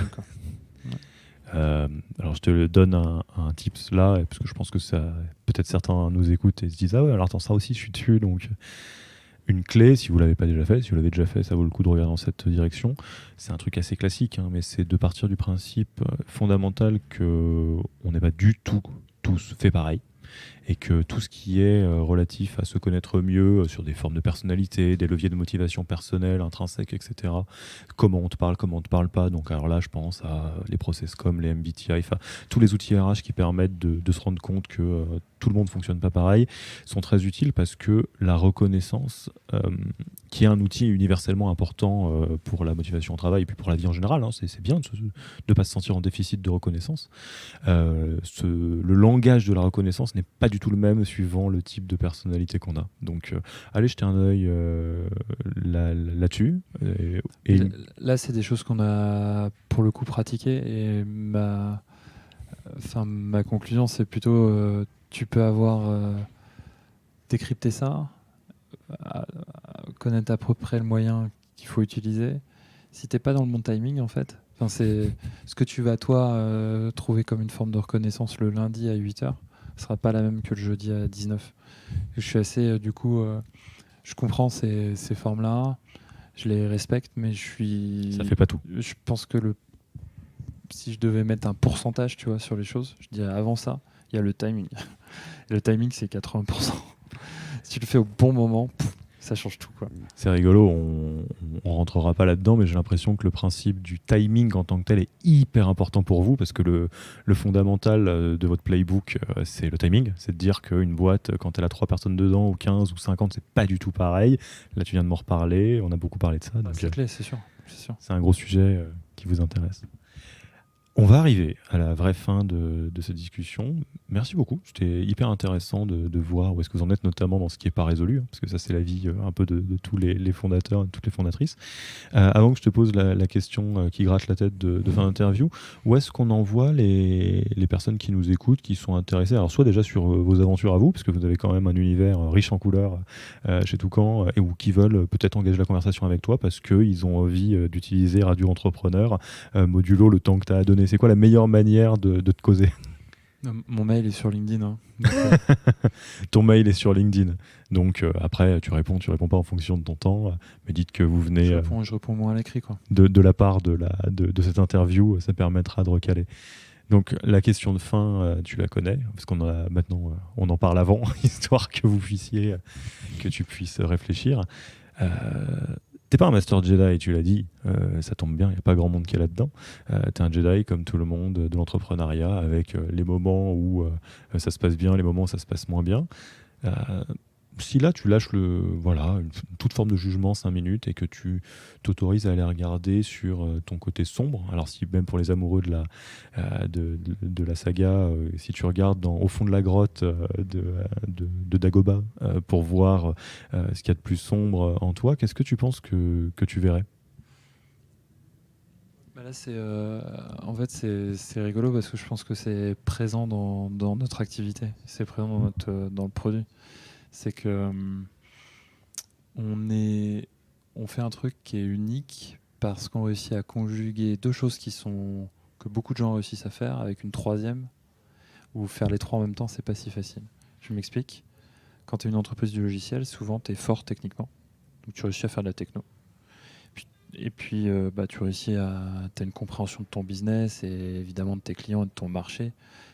Alors je te donne un tips là, parce que je pense que ça, peut-être certains nous écoutent et se disent ah ouais, alors attends, ça aussi je suis dessus. Donc une clé, si vous l'avez pas déjà fait, si vous l'avez déjà fait, ça vaut le coup de regarder dans cette direction. C'est un truc assez classique, hein, mais c'est de partir du principe fondamental que on n'est pas du tout tous fait pareil. Et que tout ce qui est relatif à se connaître mieux sur des formes de personnalité, des leviers de motivation personnelle, intrinsèques, etc. Comment on te parle pas. Donc alors là, je pense à les process comme les MBTI, enfin tous les outils RH qui permettent de se rendre compte que tout le monde fonctionne pas pareil, sont très utiles parce que la reconnaissance, qui est un outil universellement important pour la motivation au travail et puis pour la vie en général, hein, c'est bien de ne pas se sentir en déficit de reconnaissance. Le langage de la reconnaissance n'est pas du tout le même suivant le type de personnalité qu'on a. Donc, allez jeter un œil là-dessus. Là, c'est des choses qu'on a pour le coup pratiquées et ma conclusion, c'est plutôt tu peux avoir décrypté ça, connaître à peu près le moyen qu'il faut utiliser. Si t'es pas dans le bon timing, en fait, c'est ce que tu vas toi trouver comme une forme de reconnaissance le lundi à 8h, ce sera pas la même que le jeudi à 19. Je suis assez je comprends ces formes-là, je les respecte, mais ça fait pas tout. Je pense que si je devais mettre un pourcentage, tu vois, sur les choses, je dirais avant ça, il y a le timing. Le timing, c'est 80%. Si tu le fais au bon moment, ça change tout, quoi. C'est rigolo, on rentrera pas là-dedans, mais j'ai l'impression que le principe du timing en tant que tel est hyper important pour vous, parce que le fondamental de votre playbook, c'est le timing. C'est de dire qu'une boîte, quand elle a 3 personnes dedans, ou 15 ou 50, c'est pas du tout pareil. Là, tu viens de m'en reparler, on a beaucoup parlé de ça. Donc, c'est clé, c'est sûr. C'est un gros sujet qui vous intéresse. On va arriver à la vraie fin de cette discussion. Merci beaucoup. C'était hyper intéressant de voir où est-ce que vous en êtes, notamment dans ce qui n'est pas résolu, hein, parce que ça, c'est la vie un peu de tous les fondateurs et toutes les fondatrices. Avant que je te pose la question qui gratte la tête de fin d'interview, où est-ce qu'on envoie les personnes qui nous écoutent, qui sont intéressées, alors soit déjà sur vos aventures à vous, parce que vous avez quand même un univers riche en couleurs chez Toucan, ou qui veulent peut-être engager la conversation avec toi parce qu'ils ont envie d'utiliser Radio Entrepreneur, modulo le temps que tu as à donner. C'est quoi la meilleure manière de te causer ? Mon mail est sur LinkedIn. Hein. Ton mail est sur LinkedIn. Donc après, tu réponds pas en fonction de ton temps. Mais dites que vous venez... Je réponds moins à l'écrit, quoi. De la part de cette interview, ça permettra de recaler. Donc la question de fin, tu la connais, parce qu'on a maintenant, on en parle avant, histoire que que tu puisses réfléchir. T'es pas un Master Jedi, tu l'as dit, ça tombe bien, il n'y a pas grand monde qui est là-dedans. T'es un Jedi comme tout le monde de l'entrepreneuriat, avec les moments où ça se passe bien, les moments où ça se passe moins bien. Si là tu lâches toute forme de jugement 5 minutes et que tu t'autorises à aller regarder sur ton côté sombre, alors si même pour les amoureux de la saga, si tu regardes au fond de la grotte de Dagobah pour voir ce qu'il y a de plus sombre en toi, qu'est-ce que tu penses que tu verrais ? Là, en fait, c'est rigolo parce que je pense que c'est présent dans notre activité, c'est présent dans le produit. C'est que on fait un truc qui est unique parce qu'on réussit à conjuguer 2 choses que beaucoup de gens réussissent à faire avec une 3e, où faire les 3 en même temps, c'est pas si facile. Je m'explique. Quand tu es une entreprise du logiciel, souvent tu es fort techniquement, donc tu réussis à faire de la techno. Et puis tu réussis t'as une compréhension de ton business et évidemment de tes clients et de ton marché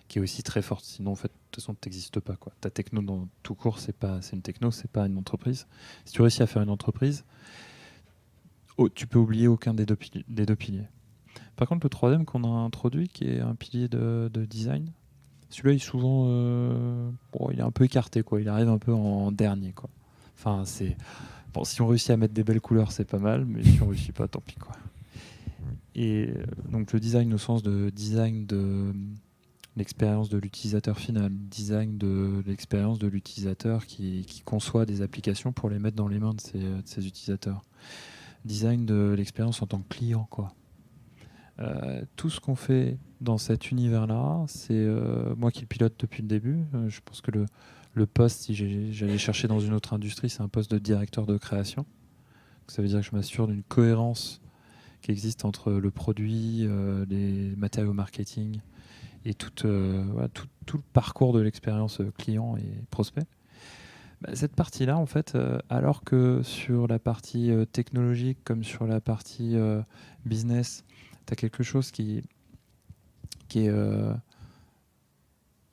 qui est aussi très forte. Sinon, en fait, de toute façon, tu n'existes pas, quoi. Ta techno, dans tout court, c'est une techno, c'est pas une entreprise. Si tu réussis à faire une entreprise, tu peux oublier aucun des deux piliers. Par contre, le 3e qu'on a introduit, qui est un pilier de design, celui-là, il est souvent... il est un peu écarté, quoi. Il arrive un peu en dernier, quoi. Enfin, si on réussit à mettre des belles couleurs, c'est pas mal, mais si on réussit pas, tant pis, quoi. Et donc, le design au sens de design de l'expérience de l'utilisateur final, design de l'expérience de l'utilisateur qui conçoit des applications pour les mettre dans les mains de ses utilisateurs. Design de l'expérience en tant que client, quoi. Tout ce qu'on fait dans cet univers-là, c'est moi qui le pilote depuis le début. Je pense que le poste, si j'allais chercher dans une autre industrie, c'est un poste de directeur de création. Donc ça veut dire que je m'assure d'une cohérence qui existe entre le produit, les matériaux marketing et tout le parcours de l'expérience client et prospect. Cette partie-là, en fait, alors que sur la partie technologique comme sur la partie business, tu as quelque chose qui est... il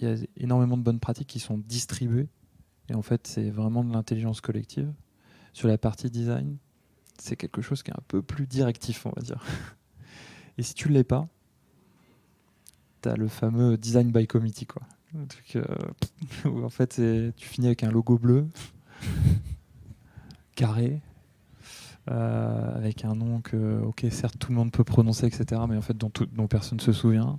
y a énormément de bonnes pratiques qui sont distribuées. Et en fait, c'est vraiment de l'intelligence collective. Sur la partie design, c'est quelque chose qui est un peu plus directif, on va dire. Et si tu ne l'es pas, tu as le fameux design by committee, quoi. Un truc où en fait, tu finis avec un logo bleu, carré, avec un nom que, ok, certes, tout le monde peut prononcer, etc., mais en fait, dont personne ne se souvient.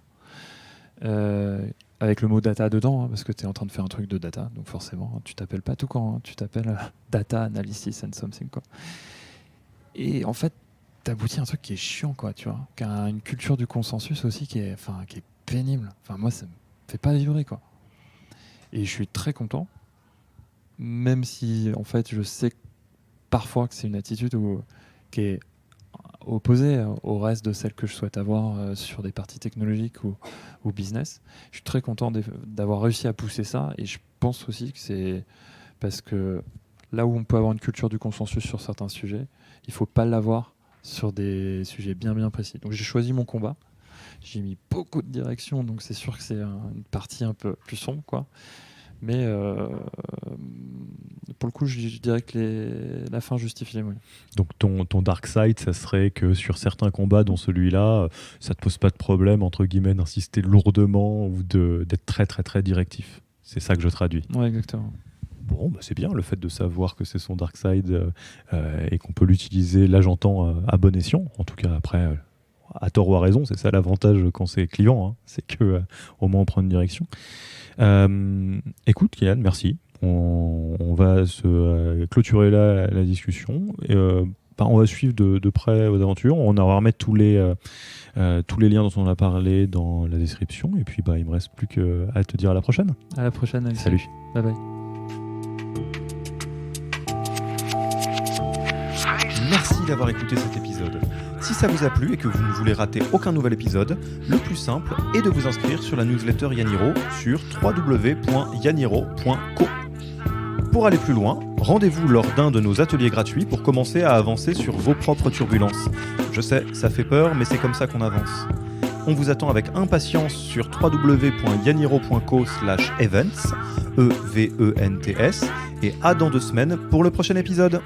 Avec le mot data dedans, parce que tu es en train de faire un truc de data, donc forcément, tu t'appelles pas Toucan, tu t'appelles Data Analysis and Something, quoi. Et en fait, t'aboutis à un truc qui est chiant, quoi, tu vois, qui a une culture du consensus aussi qui est pénible. Enfin, moi, ça me fait pas vibrer, quoi. Et je suis très content, même si, en fait, je sais parfois que c'est une attitude qui est opposée au reste de celle que je souhaite avoir sur des parties technologiques ou business. Je suis très content d'avoir réussi à pousser ça, et je pense aussi que c'est parce que là où on peut avoir une culture du consensus sur certains sujets, il ne faut pas l'avoir sur des sujets bien bien précis. Donc j'ai choisi mon combat, j'ai mis beaucoup de direction, donc c'est sûr que c'est une partie un peu plus sombre, quoi. Mais pour le coup, je dirais que la fin justifie les moyens. Donc ton dark side, ça serait que sur certains combats, dont celui-là, ça te pose pas de problème, entre guillemets, d'insister lourdement ou d'être très très très directif. C'est ça que je traduis. Ouais, exactement. Bon, bah c'est bien le fait de savoir que c'est son dark side et qu'on peut l'utiliser, là j'entends, à bon escient. En tout cas, après, à tort ou à raison, c'est ça l'avantage quand c'est client, hein, c'est qu'au moins on prend une direction. Écoute, Kylian, merci. On va se clôturer là la discussion. Et, on va suivre de près vos aventures. On va remettre tous les liens dont on a parlé dans la description. Et puis, il me reste plus qu'à te dire à la prochaine. À la prochaine, Alexis. Salut. Bye bye. Merci d'avoir écouté cet épisode. Si ça vous a plu et que vous ne voulez rater aucun nouvel épisode, le plus simple est de vous inscrire sur la newsletter Yaniro sur www.yaniro.co. Pour aller plus loin, rendez-vous lors d'un de nos ateliers gratuits pour commencer à avancer sur vos propres turbulences. Je sais, ça fait peur, mais c'est comme ça qu'on avance. On vous attend avec impatience sur www.yaniro.co/events, EVENTS, et à dans 2 semaines pour le prochain épisode.